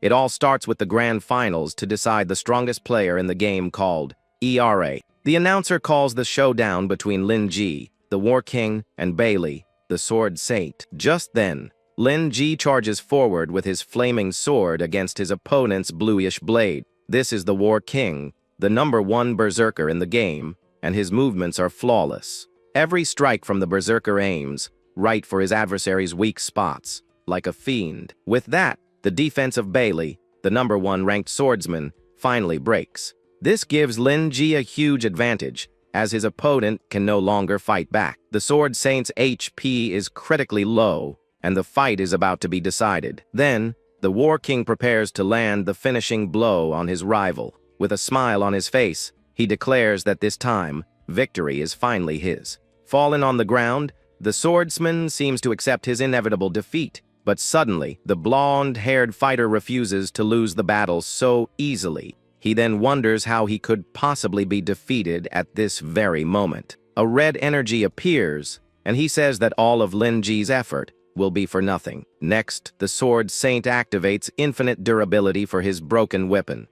It all starts with the grand finals to decide the strongest player in the game called ERA. The announcer calls the showdown between Lin Ji, the War King, and Bailey, the Sword Saint. Just then, Lin Ji charges forward with his flaming sword against his opponent's bluish blade. This is the War King, the #1 berserker in the game, and his movements are flawless. Every strike from the berserker aims right for his adversary's weak spots, like a fiend. With that, the defense of Bailey, the #1 ranked swordsman, finally breaks. This gives Lin Ji a huge advantage, as his opponent can no longer fight back. The Sword Saint's HP is critically low, and the fight is about to be decided. Then, the War King prepares to land the finishing blow on his rival. With a smile on his face, he declares that this time, victory is finally his. Fallen on the ground, the swordsman seems to accept his inevitable defeat, but suddenly, the blonde-haired fighter refuses to lose the battle so easily. He then wonders how he could possibly be defeated at this very moment. A red energy appears, and he says that all of Lin Ji's effort will be for nothing. Next, the Sword Saint activates infinite durability for his broken weapon.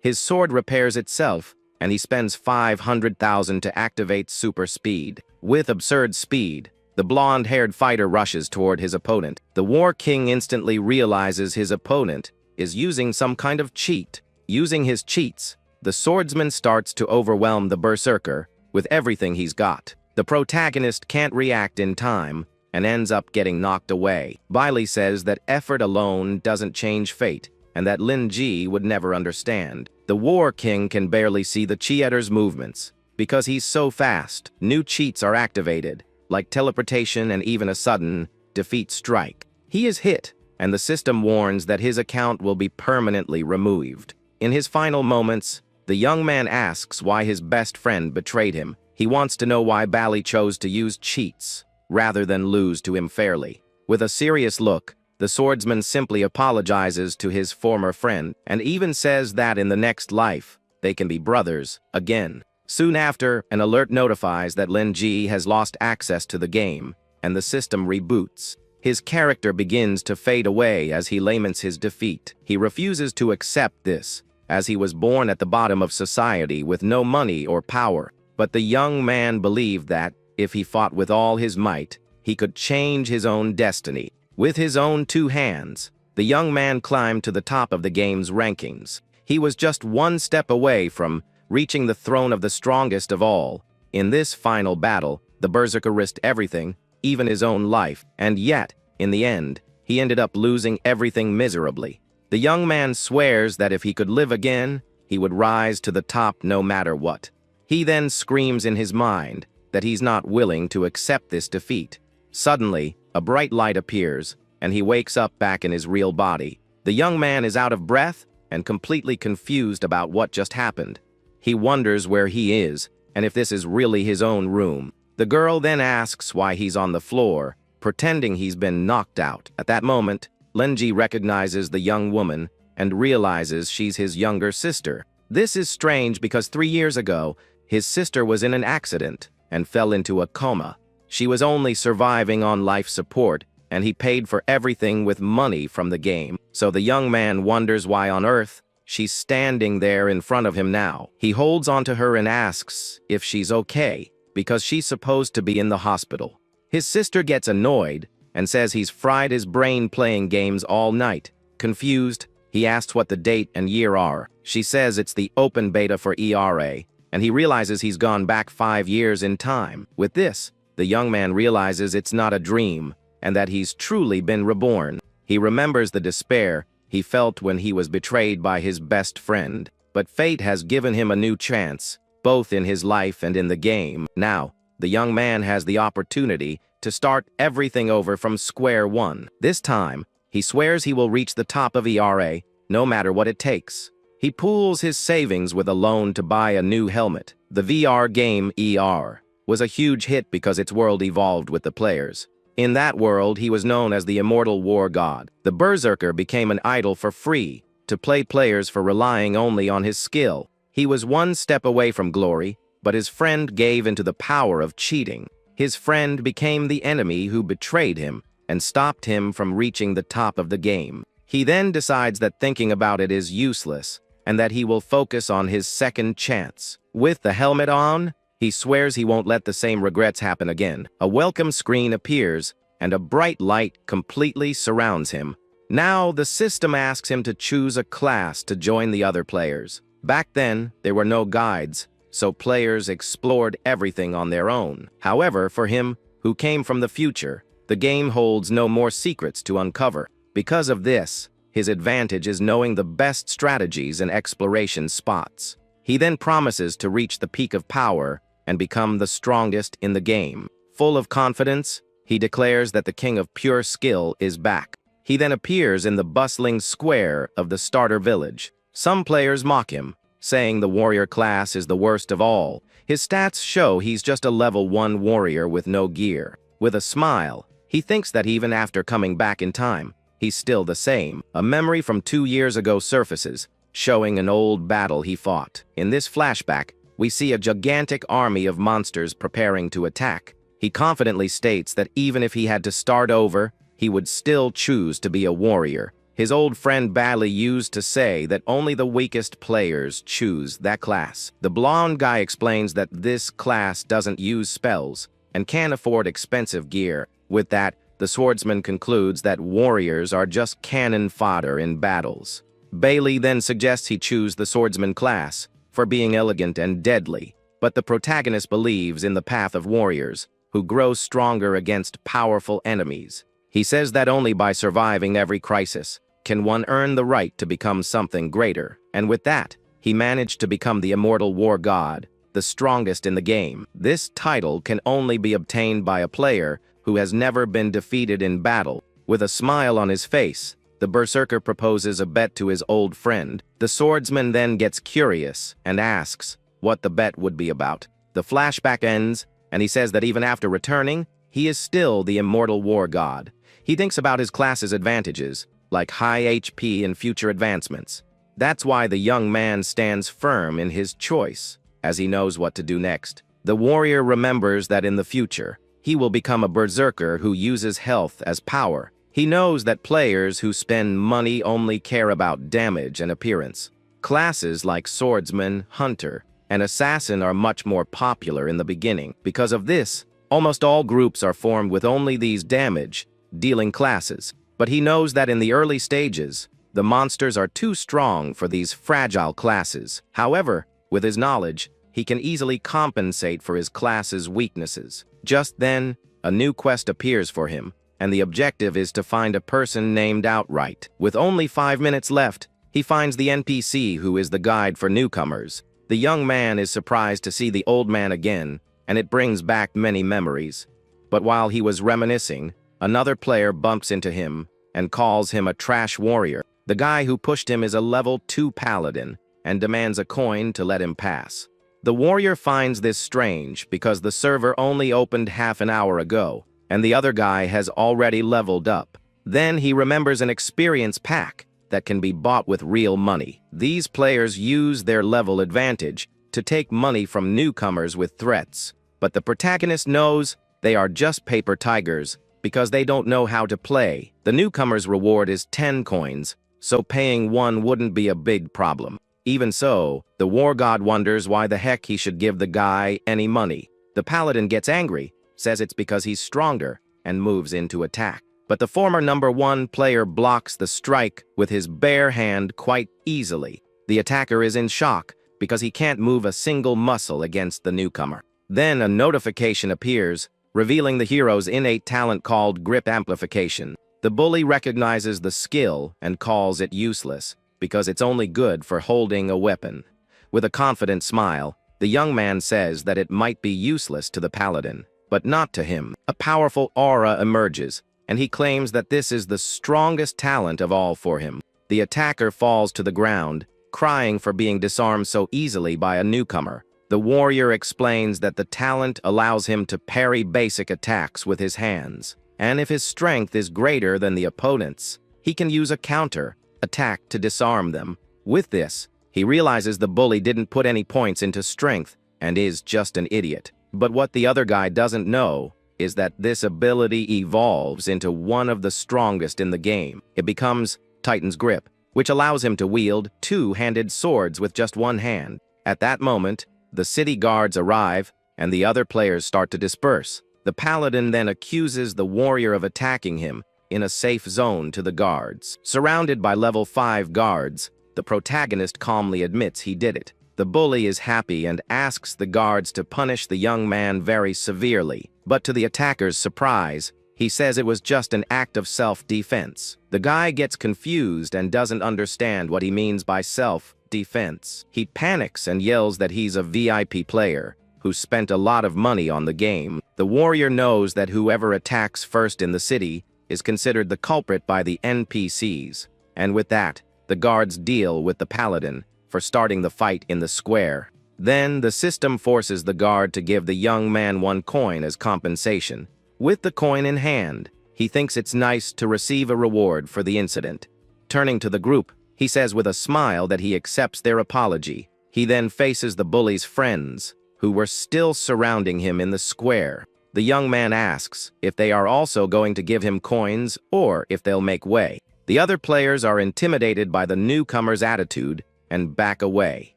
His sword repairs itself, and he spends 500,000 to activate super speed. With absurd speed, the blonde-haired fighter rushes toward his opponent. The War King instantly realizes his opponent is using some kind of cheat. Using his cheats, the swordsman starts to overwhelm the berserker with everything he's got. The protagonist can't react in time and ends up getting knocked away. Bailey says that effort alone doesn't change fate, and that Lin Ji would never understand. The War King can barely see the cheater's movements because he's so fast. New cheats are activated, like teleportation and even a sudden defeat strike. He is hit, and the system warns that his account will be permanently removed. In his final moments, the young man asks why his best friend betrayed him. He wants to know why Bailey chose to use cheats rather than lose to him fairly. With a serious look, the swordsman simply apologizes to his former friend and even says that in the next life, they can be brothers again. Soon after, an alert notifies that Lin Ji has lost access to the game, and the system reboots. His character begins to fade away as he laments his defeat. He refuses to accept this, as he was born at the bottom of society with no money or power. But the young man believed that, if he fought with all his might, he could change his own destiny. With his own 2 hands, the young man climbed to the top of the game's rankings. He was just one step away from reaching the throne of the strongest of all. In this final battle, the berserker risked everything, even his own life, and yet, in the end, he ended up losing everything miserably. The young man swears that if he could live again, he would rise to the top no matter what. He then screams in his mind that he's not willing to accept this defeat. Suddenly, a bright light appears, and he wakes up back in his real body. The young man is out of breath and completely confused about what just happened. He wonders where he is, and if this is really his own room. The girl then asks why he's on the floor, pretending he's been knocked out. At that moment, Lin Ji recognizes the young woman and realizes she's his younger sister. This is strange because 3 years ago, his sister was in an accident and fell into a coma. She was only surviving on life support, and he paid for everything with money from the game. So the young man wonders why on earth she's standing there in front of him now. He holds onto her and asks if she's okay, because she's supposed to be in the hospital. His sister gets annoyed and says he's fried his brain playing games all night. Confused, he asks what the date and year are. She says it's the open beta for ERA, and he realizes he's gone back 5 years in time. With this, the young man realizes it's not a dream, and that he's truly been reborn. He remembers the despair he felt when he was betrayed by his best friend. But fate has given him a new chance, both in his life and in the game. Now, the young man has the opportunity to start everything over from square one. This time, he swears he will reach the top of ERA, no matter what it takes. He pools his savings with a loan to buy a new helmet. The VR game ER was a huge hit because its world evolved with the players. In that world, he was known as the immortal war god. The berserker became an idol for free, to play players for relying only on his skill. He was one step away from glory, but his friend gave into the power of cheating. His friend became the enemy who betrayed him and stopped him from reaching the top of the game. He then decides that thinking about it is useless and that he will focus on his second chance. With the helmet on, he swears he won't let the same regrets happen again. A welcome screen appears, and a bright light completely surrounds him. Now, the system asks him to choose a class to join the other players. Back then, there were no guides, so players explored everything on their own. However, for him, who came from the future, the game holds no more secrets to uncover. Because of this, his advantage is knowing the best strategies and exploration spots. He then promises to reach the peak of power and become the strongest in the game. Full of confidence, he declares that the king of pure skill is back. He then appears in the bustling square of the starter village. Some players mock him, saying the warrior class is the worst of all. His stats show he's just a level 1 warrior with no gear. With a smile, he thinks that even after coming back in time, he's still the same. A memory from 2 years ago surfaces, showing an old battle he fought. In this flashback, we see a gigantic army of monsters preparing to attack. He confidently states that even if he had to start over, he would still choose to be a warrior. His old friend Bally used to say that only the weakest players choose that class. The blonde guy explains that this class doesn't use spells and can't afford expensive gear. With that, the swordsman concludes that warriors are just cannon fodder in battles. Bailey then suggests he choose the swordsman class for being elegant and deadly, but the protagonist believes in the path of warriors, who grow stronger against powerful enemies. He says that only by surviving every crisis can one earn the right to become something greater, and with that, he managed to become the immortal war god, the strongest in the game. This title can only be obtained by a player who has never been defeated in battle. With a smile on his face, the berserker proposes a bet to his old friend. The swordsman then gets curious and asks what the bet would be about. The flashback ends, and he says that even after returning, he is still the immortal war god. He thinks about his class's advantages, like high HP and future advancements. That's why the young man stands firm in his choice, as he knows what to do next. The warrior remembers that in the future, he will become a berserker who uses health as power. He knows that players who spend money only care about damage and appearance. Classes like swordsman, hunter, and assassin are much more popular in the beginning. Because of this, almost all groups are formed with only these damage-dealing classes. But he knows that in the early stages, the monsters are too strong for these fragile classes. However, with his knowledge, he can easily compensate for his class's weaknesses. Just then, a new quest appears for him, and the objective is to find a person named Outright. With only 5 minutes left, he finds the NPC who is the guide for newcomers. The young man is surprised to see the old man again, and it brings back many memories. But while he was reminiscing, another player bumps into him and calls him a trash warrior. The guy who pushed him is a level 2 paladin and demands a coin to let him pass. The warrior finds this strange because the server only opened half an hour ago, and the other guy has already leveled up. Then he remembers an experience pack that can be bought with real money. These players use their level advantage to take money from newcomers with threats, but the protagonist knows they are just paper tigers because they don't know how to play. The newcomer's reward is 10 coins, so paying one wouldn't be a big problem. Even so, the war god wonders why the heck he should give the guy any money. The paladin gets angry, says it's because he's stronger, and moves into attack. But the former number 1 player blocks the strike with his bare hand quite easily. The attacker is in shock because he can't move a single muscle against the newcomer. Then a notification appears, revealing the hero's innate talent called grip amplification. The bully recognizes the skill and calls it useless, because it's only good for holding a weapon. With a confident smile, the young man says that it might be useless to the paladin, but not to him. A powerful aura emerges, and he claims that this is the strongest talent of all for him. The attacker falls to the ground, crying for being disarmed so easily by a newcomer. The warrior explains that the talent allows him to parry basic attacks with his hands, and if his strength is greater than the opponent's, he can use a counter attack to disarm them. With this, he realizes the bully didn't put any points into strength and is just an idiot. But what the other guy doesn't know is that this ability evolves into one of the strongest in the game. It becomes Titan's grip, which allows him to wield two-handed swords with just one hand. At that moment, the city guards arrive, and the other players start to disperse. The paladin then accuses the warrior of attacking him in a safe zone to the guards. Surrounded by level 5 guards, the protagonist calmly admits he did it. The bully is happy and asks the guards to punish the young man very severely, but to the attacker's surprise, he says it was just an act of self-defense. The guy gets confused and doesn't understand what he means by self-defense. He panics and yells that he's a VIP player who spent a lot of money on the game. The warrior knows that whoever attacks first in the city is considered the culprit by the NPCs, and with that, the guards deal with the paladin for starting the fight in the square. Then, the system forces the guard to give the young man 1 coin as compensation. With the coin in hand, he thinks it's nice to receive a reward for the incident. Turning to the group, he says with a smile that he accepts their apology. He then faces the bully's friends, who were still surrounding him in the square. The young man asks if they are also going to give him coins or if they'll make way. The other players are intimidated by the newcomer's attitude and back away.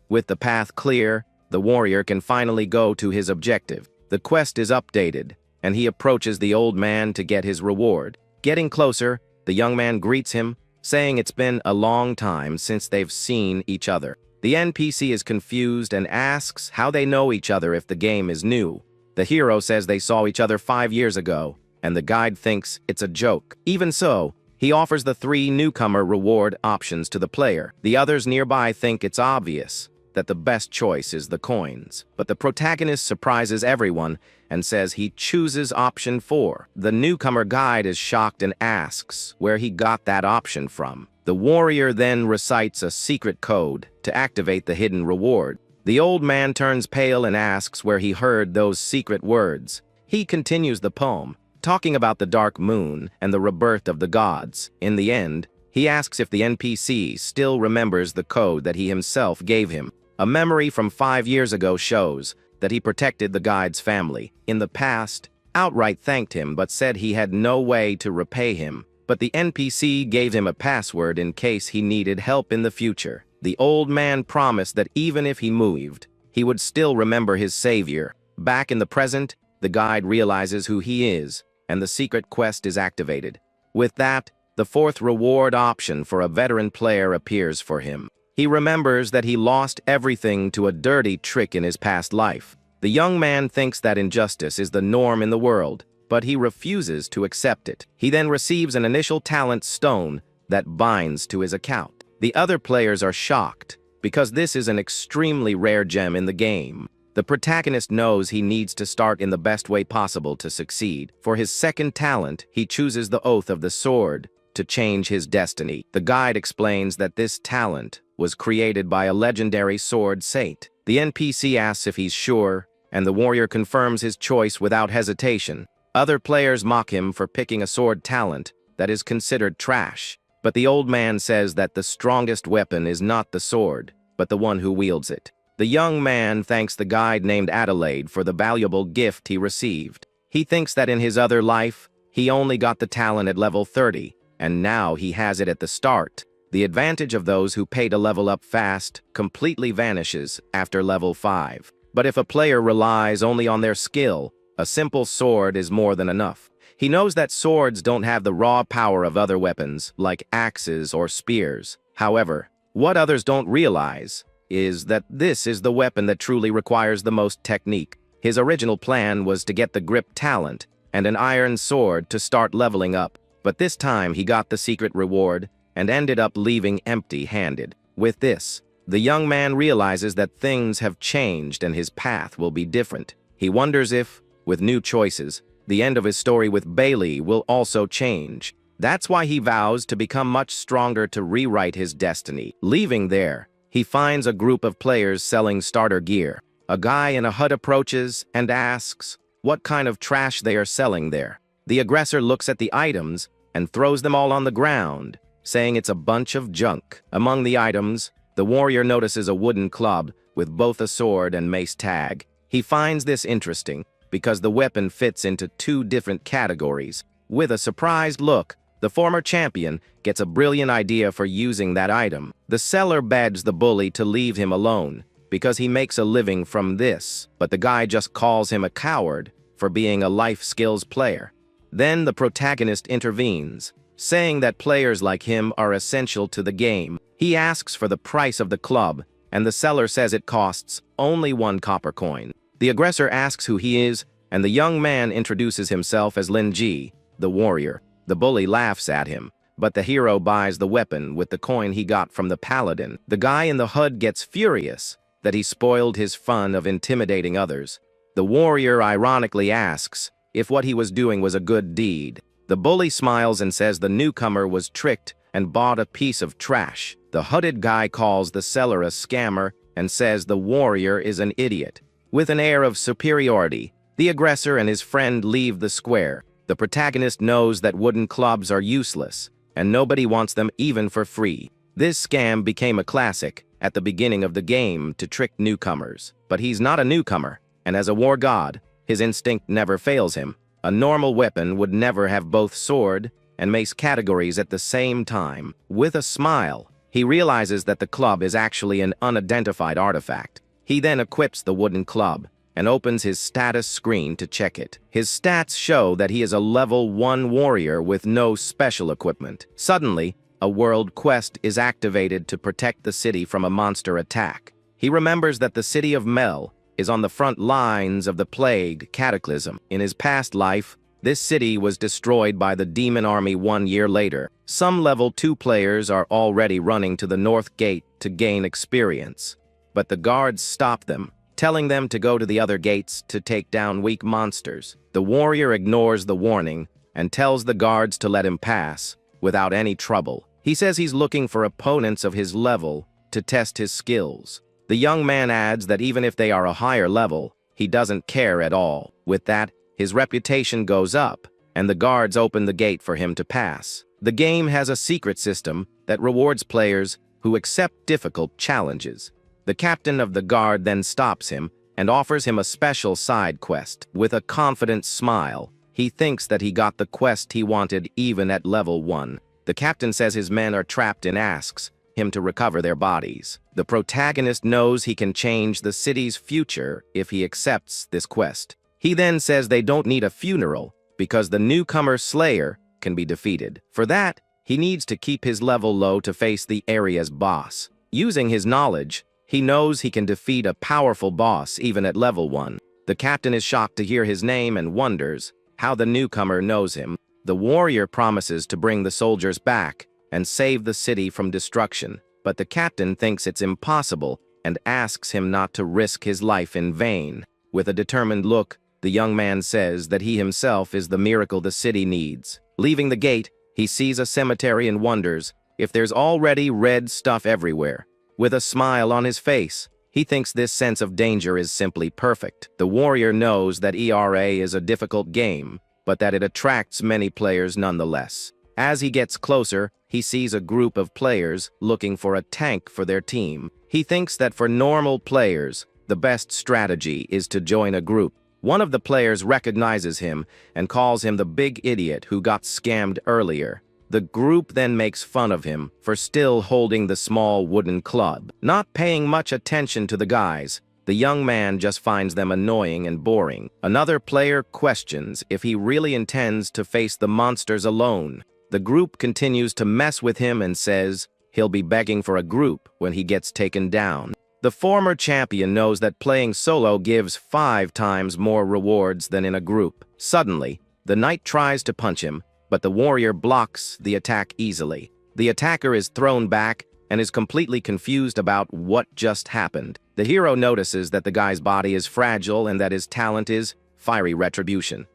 With the path clear, the warrior can finally go to his objective. The quest is updated, and he approaches the old man to get his reward. Getting closer, the young man greets him, saying it's been a long time since they've seen each other. The NPC is confused and asks how they know each other if the game is new. The hero says they saw each other 5 years ago, and the guide thinks it's a joke. Even so, he offers the 3 newcomer reward options to the player. The others nearby think it's obvious that the best choice is the coins, but the protagonist surprises everyone and says he chooses option 4. The newcomer guide is shocked and asks where he got that option from. The warrior then recites a secret code to activate the hidden reward. The old man turns pale and asks where he heard those secret words. He continues the poem, talking about the dark moon and the rebirth of the gods. In the end, he asks if the NPC still remembers the code that he himself gave him. A memory from 5 years ago shows that he protected the guide's family. In the past, outright thanked him but said he had no way to repay him. But the NPC gave him a password in case he needed help in the future. The old man promised that even if he moved, he would still remember his savior. Back in the present, the guide realizes who he is, and the secret quest is activated. With that, the 4th reward option for a veteran player appears for him. He remembers that he lost everything to a dirty trick in his past life. The young man thinks that injustice is the norm in the world, but he refuses to accept it. He then receives an initial talent stone that binds to his account. The other players are shocked, because this is an extremely rare gem in the game. The protagonist knows he needs to start in the best way possible to succeed. For his second talent, he chooses the Oath of the Sword to change his destiny. The guide explains that this talent was created by a legendary sword saint. The NPC asks if he's sure, and the warrior confirms his choice without hesitation. Other players mock him for picking a sword talent that is considered trash, but the old man says that the strongest weapon is not the sword, but the one who wields it. The young man thanks the guide named Adelaide for the valuable gift he received. He thinks that in his other life, he only got the talent at level 30, and now he has it at the start. The advantage of those who pay to level up fast completely vanishes after level 5. But if a player relies only on their skill, a simple sword is more than enough. He knows that swords don't have the raw power of other weapons, like axes or spears. However, what others don't realize is that this is the weapon that truly requires the most technique. His original plan was to get the grip talent and an iron sword to start leveling up, but this time he got the secret reward and ended up leaving empty-handed. With this, the young man realizes that things have changed and his path will be different. He wonders if, with new choices, the end of his story with Bailey will also change. That's why he vows to become much stronger to rewrite his destiny. Leaving there, he finds a group of players selling starter gear. A guy in a hut approaches and asks what kind of trash they are selling there. The aggressor looks at the items and throws them all on the ground, saying it's a bunch of junk. Among the items, the warrior notices a wooden club with both a sword and mace tag. He finds this interesting because the weapon fits into 2 different categories. With a surprised look, The former champion gets a brilliant idea for using that item. The seller begs the bully to leave him alone, because he makes a living from this, but the guy just calls him a coward for being a life skills player. Then the protagonist intervenes, saying that players like him are essential to the game. He asks for the price of the club, and the seller says it costs only 1 copper coin. The aggressor asks who he is, and the young man introduces himself as Lin Ji, the warrior. The bully laughs at him, but the hero buys the weapon with the coin he got from the paladin. The guy in the hood gets furious that he spoiled his fun of intimidating others. The warrior ironically asks if what he was doing was a good deed. The bully smiles and says the newcomer was tricked and bought a piece of trash. The hooded guy calls the seller a scammer and says the warrior is an idiot. With an air of superiority, the aggressor and his friend leave the square. The protagonist knows that wooden clubs are useless, and nobody wants them even for free. This scam became a classic at the beginning of the game to trick newcomers. But he's not a newcomer, and as a war god, his instinct never fails him. A normal weapon would never have both sword and mace categories at the same time. With a smile, he realizes that the club is actually an unidentified artifact. He then equips the wooden club and opens his status screen to check it. His stats show that he is a level 1 warrior with no special equipment. Suddenly, a world quest is activated to protect the city from a monster attack. He remembers that the city of Mel is on the front lines of the plague cataclysm. In his past life, this city was destroyed by the demon army 1 year later. Some level 2 players are already running to the north gate to gain experience, but the guards stop them, telling them to go to the other gates to take down weak monsters. The warrior ignores the warning and tells the guards to let him pass without any trouble. He says he's looking for opponents of his level to test his skills. The young man adds that even if they are a higher level, he doesn't care at all. With that, his reputation goes up, and the guards open the gate for him to pass. The game has a secret system that rewards players who accept difficult challenges. The captain of the guard then stops him and offers him a special side quest. With a confident smile, he thinks that he got the quest he wanted even at level 1. The captain says his men are trapped and asks him to recover their bodies. The protagonist knows he can change the city's future if he accepts this quest. He then says they don't need a funeral because the newcomer Slayer can be defeated. For that, he needs to keep his level low to face the area's boss. Using his knowledge, he knows he can defeat a powerful boss even at level 1. The captain is shocked to hear his name and wonders how the newcomer knows him. The warrior promises to bring the soldiers back and save the city from destruction, but the captain thinks it's impossible and asks him not to risk his life in vain. With a determined look, the young man says that he himself is the miracle the city needs. Leaving the gate, he sees a cemetery and wonders if there's already red stuff everywhere. With a smile on his face, he thinks this sense of danger is simply perfect. The warrior knows that ERA is a difficult game, but that it attracts many players nonetheless. As he gets closer, he sees a group of players looking for a tank for their team. He thinks that for normal players, the best strategy is to join a group. One of the players recognizes him and calls him the big idiot who got scammed earlier. The group then makes fun of him for still holding the small wooden club. Not paying much attention to the guys, the young man just finds them annoying and boring. Another player questions if he really intends to face the monsters alone. The group continues to mess with him and says he'll be begging for a group when he gets taken down. The former champion knows that playing solo gives 5 times more rewards than in a group. Suddenly, the knight tries to punch him, but the warrior blocks the attack easily. The attacker is thrown back and is completely confused about what just happened. The hero notices that the guy's body is fragile and that his talent is fiery retribution.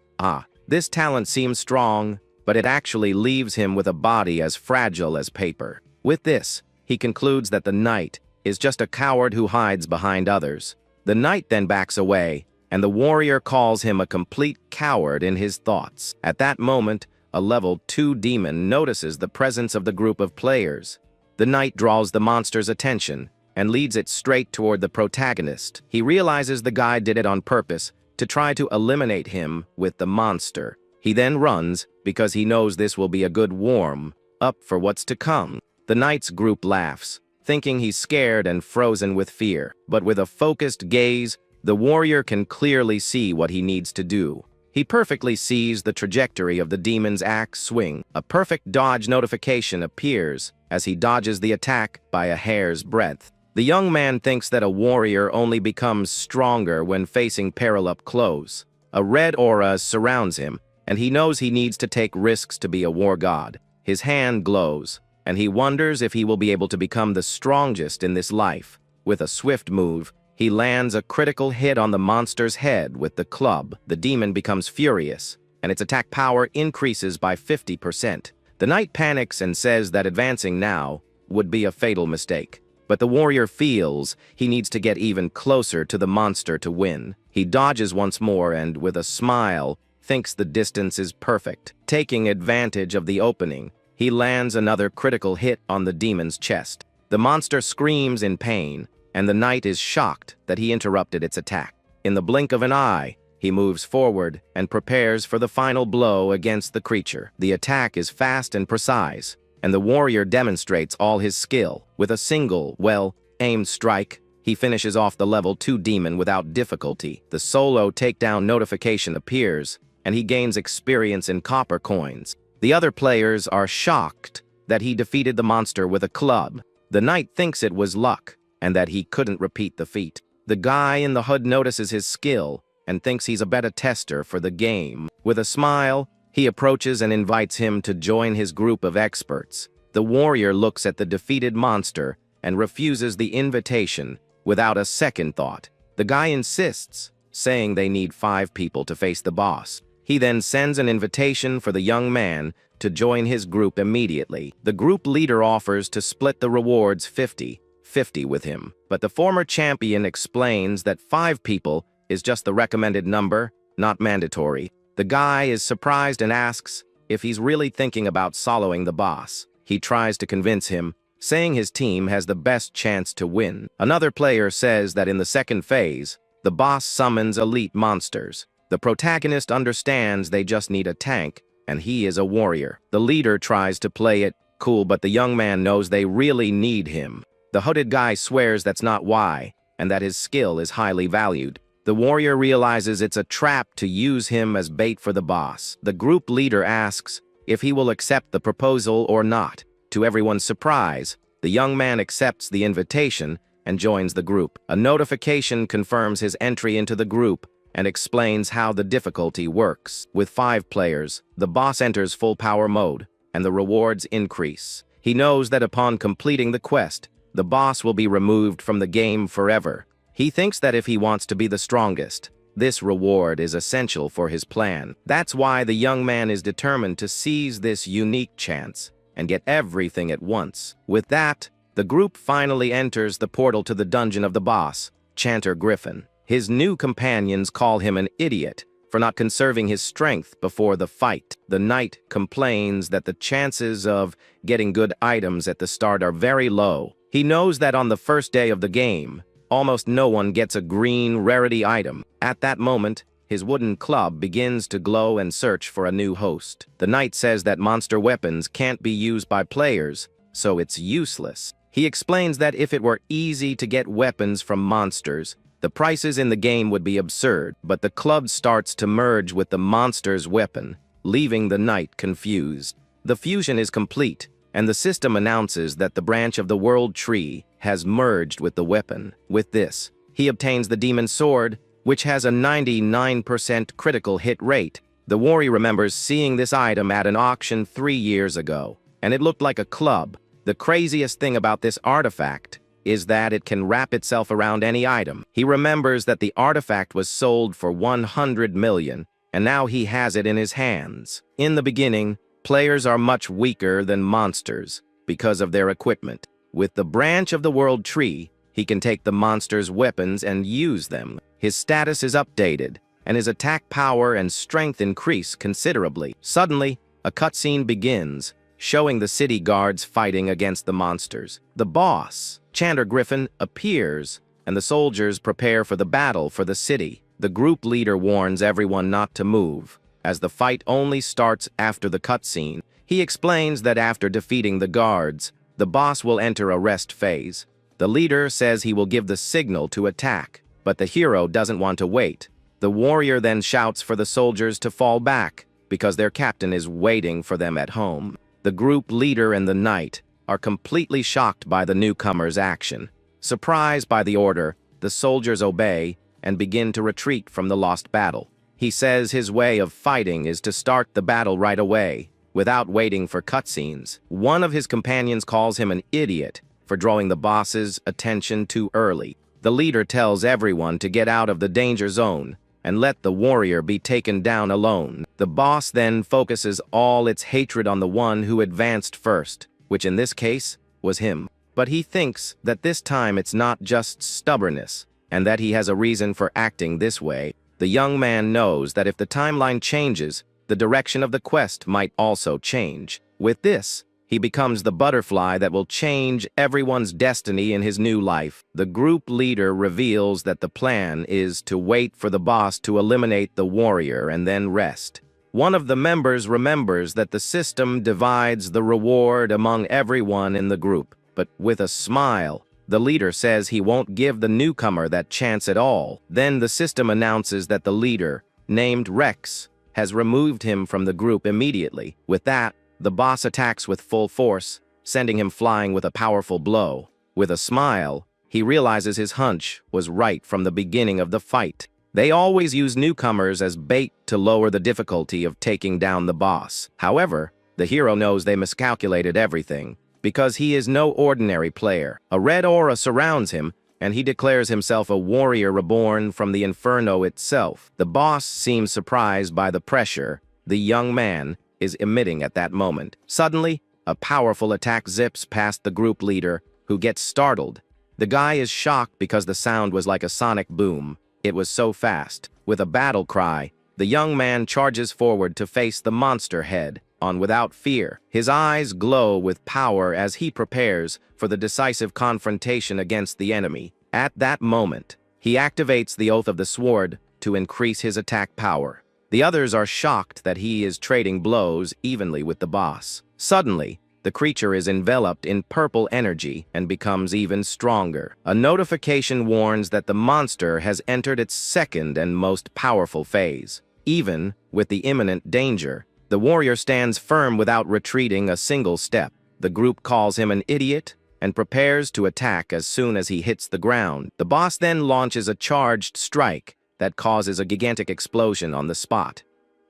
This talent seems strong, but it actually leaves him with a body as fragile as paper. With this, he concludes that the knight is just a coward who hides behind others. The knight then backs away, and the warrior calls him a complete coward in his thoughts. At that moment, a level 2 demon notices the presence of the group of players. The knight draws the monster's attention and leads it straight toward the protagonist. He realizes the guy did it on purpose to try to eliminate him with the monster. He then runs because he knows this will be a good warm-up for what's to come. The knight's group laughs, thinking he's scared and frozen with fear. But with a focused gaze, the warrior can clearly see what he needs to do. He perfectly sees the trajectory of the demon's axe swing. A perfect dodge notification appears as he dodges the attack by a hair's breadth. The young man thinks that a warrior only becomes stronger when facing peril up close. A red aura surrounds him, and he knows he needs to take risks to be a war god. His hand glows, and he wonders if he will be able to become the strongest in this life. With a swift move, he lands a critical hit on the monster's head with the club. The demon becomes furious, and its attack power increases by 50%. The knight panics and says that advancing now would be a fatal mistake. But the warrior feels he needs to get even closer to the monster to win. He dodges once more and, with a smile, thinks the distance is perfect. Taking advantage of the opening, he lands another critical hit on the demon's chest. The monster screams in pain, and the knight is shocked that he interrupted its attack. In the blink of an eye, he moves forward and prepares for the final blow against the creature. The attack is fast and precise, and the warrior demonstrates all his skill. With a single, well-aimed strike, he finishes off the level 2 demon without difficulty. The solo takedown notification appears, and he gains experience in copper coins. The other players are shocked that he defeated the monster with a club. The knight thinks it was luck, and that he couldn't repeat the feat. The guy in the hood notices his skill and thinks he's a better tester for the game. With a smile, he approaches and invites him to join his group of experts. The warrior looks at the defeated monster and refuses the invitation without a second thought. The guy insists, saying they need 5 people to face the boss. He then sends an invitation for the young man to join his group immediately. The group leader offers to split the rewards 50-50 with him, but the former champion explains that 5 people is just the recommended number, not mandatory. The guy is surprised and asks if he's really thinking about soloing the boss. He tries to convince him, saying his team has the best chance to win. Another player says that in the second phase, the boss summons elite monsters. The protagonist understands they just need a tank, and he is a warrior. The leader tries to play it cool, but the young man knows they really need him. The hooded guy swears that's not why, and that his skill is highly valued. The warrior realizes it's a trap to use him as bait for the boss. The group leader asks if he will accept the proposal or not. To everyone's surprise, the young man accepts the invitation and joins the group. A notification confirms his entry into the group and explains how the difficulty works. With 5 players, the boss enters full power mode, and the rewards increase. He knows that upon completing the quest, the boss will be removed from the game forever. He thinks that if he wants to be the strongest, this reward is essential for his plan. That's why the young man is determined to seize this unique chance and get everything at once. With that, the group finally enters the portal to the dungeon of the boss, Chanter Griffin. His new companions call him an idiot for not conserving his strength before the fight. The knight complains that the chances of getting good items at the start are very low. He knows that on the first day of the game, almost no one gets a green rarity item. At that moment, his wooden club begins to glow and search for a new host. The knight says that monster weapons can't be used by players, so it's useless. He explains that if it were easy to get weapons from monsters, the prices in the game would be absurd, but the club starts to merge with the monster's weapon, leaving the knight confused. The fusion is complete, and the system announces that the branch of the world tree has merged with the weapon. With this, he obtains the demon sword, which has a 99% critical hit rate. The warrior remembers seeing this item at an auction 3 years ago, and it looked like a club. The craziest thing about this artifact is that it can wrap itself around any item. He remembers that the artifact was sold for 100 million, and now he has it in his hands. In the beginning, players are much weaker than monsters because of their equipment. With the branch of the world tree, he can take the monster's weapons and use them. His status is updated, and his attack power and strength increase considerably. Suddenly, a cutscene begins, showing the city guards fighting against the monsters. The boss, Chanter Griffin, appears, and the soldiers prepare for the battle for the city. The group leader warns everyone not to move, as the fight only starts after the cutscene. He explains that after defeating the guards, the boss will enter a rest phase. The leader says he will give the signal to attack, but the hero doesn't want to wait. The warrior then shouts for the soldiers to fall back, because their captain is waiting for them at home. The group leader and the knight are completely shocked by the newcomer's action. Surprised by the order, the soldiers obey and begin to retreat from the lost battle. He says his way of fighting is to start the battle right away, without waiting for cutscenes. One of his companions calls him an idiot for drawing the boss's attention too early. The leader tells everyone to get out of the danger zone and let the warrior be taken down alone. The boss then focuses all its hatred on the one who advanced first, which in this case was him. But he thinks that this time it's not just stubbornness, and that he has a reason for acting this way. The young man knows that if the timeline changes, the direction of the quest might also change. With this, he becomes the butterfly that will change everyone's destiny in his new life. The group leader reveals that the plan is to wait for the boss to eliminate the warrior and then rest. One of the members remembers that the system divides the reward among everyone in the group, but with a smile, the leader says he won't give the newcomer that chance at all. Then the system announces that the leader, named Rex, has removed him from the group immediately. With that, the boss attacks with full force, sending him flying with a powerful blow. With a smile, he realizes his hunch was right from the beginning of the fight. They always use newcomers as bait to lower the difficulty of taking down the boss. However, the hero knows they miscalculated everything, because he is no ordinary player. A red aura surrounds him, and he declares himself a warrior reborn from the inferno itself. The boss seems surprised by the pressure the young man is emitting at that moment. Suddenly, a powerful attack zips past the group leader, who gets startled. The guy is shocked because the sound was like a sonic boom. It was so fast. With a battle cry, the young man charges forward to face the monster head on without fear. His eyes glow with power as he prepares for the decisive confrontation against the enemy. At that moment, he activates the Oath of the Sword to increase his attack power. The others are shocked that he is trading blows evenly with the boss. Suddenly, the creature is enveloped in purple energy and becomes even stronger. A notification warns that the monster has entered its second and most powerful phase. Even with the imminent danger, the warrior stands firm without retreating a single step. The group calls him an idiot and prepares to attack as soon as he hits the ground. The boss then launches a charged strike that causes a gigantic explosion on the spot.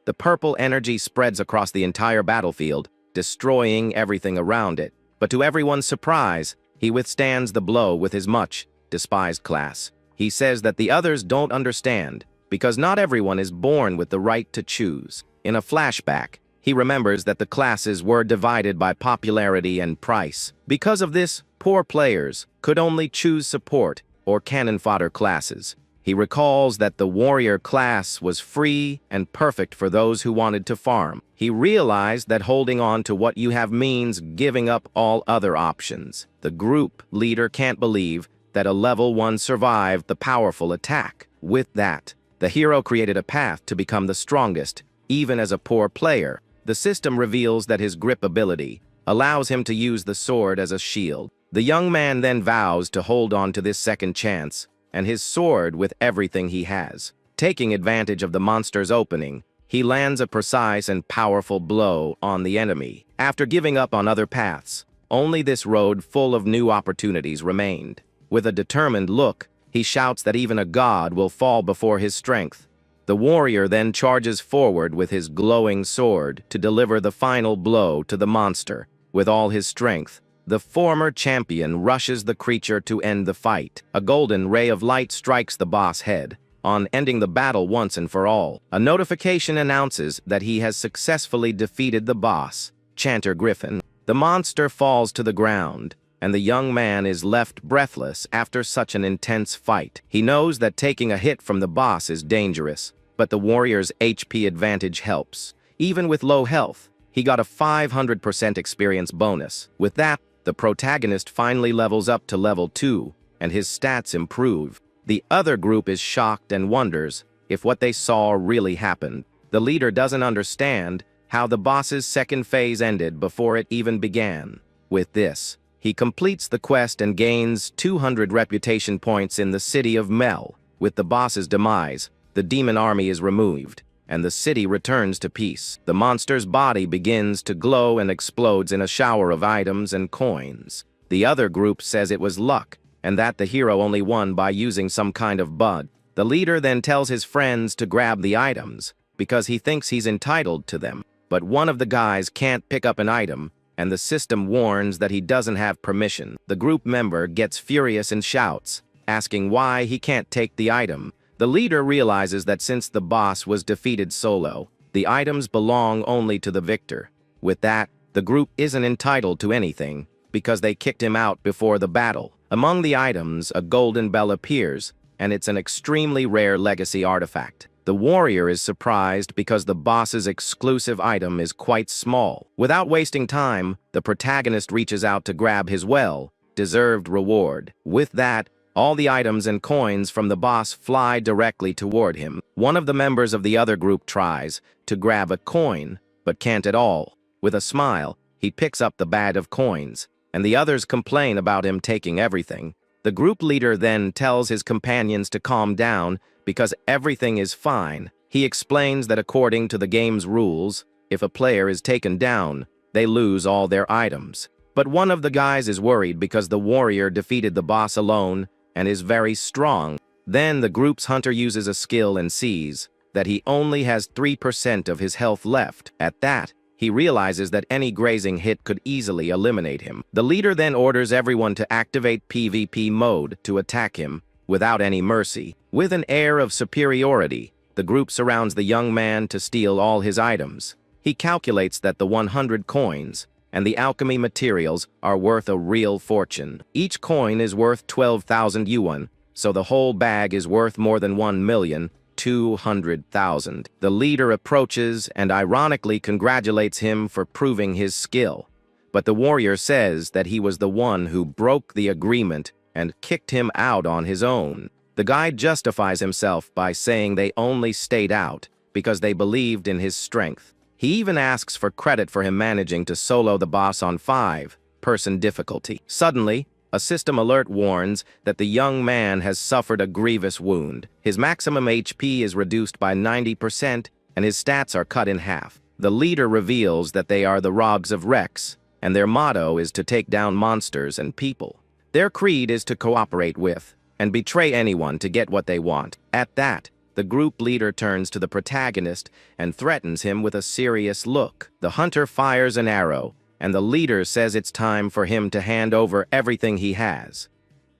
The purple energy spreads across the entire battlefield, destroying everything around it. But to everyone's surprise, he withstands the blow with his much despised class. He says that the others don't understand, because not everyone is born with the right to choose. In a flashback, he remembers that the classes were divided by popularity and price. Because of this, poor players could only choose support or cannon fodder classes. He recalls that the warrior class was free and perfect for those who wanted to farm. He realized that holding on to what you have means giving up all other options. The group leader can't believe that a level 1 survived the powerful attack. With that, the hero created a path to become the strongest, even as a poor player. The system reveals that his grip ability allows him to use the sword as a shield. The young man then vows to hold on to this second chance and his sword with everything he has. Taking advantage of the monster's opening, he lands a precise and powerful blow on the enemy. After giving up on other paths, only this road full of new opportunities remained. With a determined look, he shouts that even a god will fall before his strength. The warrior then charges forward with his glowing sword to deliver the final blow to the monster. With all his strength, the former champion rushes the creature to end the fight. A golden ray of light strikes the boss head, on ending the battle once and for all. A notification announces that he has successfully defeated the boss, Chanter Griffin. The monster falls to the ground, and the young man is left breathless after such an intense fight. He knows that taking a hit from the boss is dangerous, but the warrior's HP advantage helps. Even with low health, he got a 500% experience bonus. With that, the protagonist finally levels up to level 2, and his stats improve. The other group is shocked and wonders if what they saw really happened. The leader doesn't understand how the boss's second phase ended before it even began. With this, he completes the quest and gains 200 reputation points in the city of Mel. With the boss's demise, the demon army is removed, and the city returns to peace. The monster's body begins to glow and explodes in a shower of items and coins. The other group says it was luck, and that the hero only won by using some kind of bug. The leader then tells his friends to grab the items, because he thinks he's entitled to them. But one of the guys can't pick up an item, and the system warns that he doesn't have permission. The group member gets furious and shouts, asking why he can't take the item. The leader realizes that since the boss was defeated solo, the items belong only to the victor. With that, the group isn't entitled to anything, because they kicked him out before the battle. Among the items, a golden bell appears, and it's an extremely rare legacy artifact. The warrior is surprised because the boss's exclusive item is quite small. Without wasting time, the protagonist reaches out to grab his well-deserved reward. With that, all the items and coins from the boss fly directly toward him. One of the members of the other group tries to grab a coin, but can't at all. With a smile, he picks up the bag of coins, and the others complain about him taking everything. The group leader then tells his companions to calm down because everything is fine. He explains that according to the game's rules, if a player is taken down, they lose all their items. But one of the guys is worried because the warrior defeated the boss alone and is very strong. Then the group's hunter uses a skill and sees that he only has 3% of his health left. At that, he realizes that any grazing hit could easily eliminate him. The leader then orders everyone to activate PvP mode to attack him without any mercy. With an air of superiority, the group surrounds the young man to steal all his items. He calculates that the 100 coins and the alchemy materials are worth a real fortune. Each coin is worth 12,000 yuan, so the whole bag is worth more than 1,200,000. The leader approaches and ironically congratulates him for proving his skill. But the warrior says that he was the one who broke the agreement and kicked him out on his own. The guy justifies himself by saying they only stayed out because they believed in his strength. He even asks for credit for him managing to solo the boss on 5-person difficulty. Suddenly, a system alert warns that the young man has suffered a grievous wound. His maximum HP is reduced by 90% and his stats are cut in half. The leader reveals that they are the Rogs of Rex, and their motto is to take down monsters and people. Their creed is to cooperate with and betray anyone to get what they want. At that, the group leader turns to the protagonist and threatens him with a serious look. The hunter fires an arrow, and the leader says it's time for him to hand over everything he has.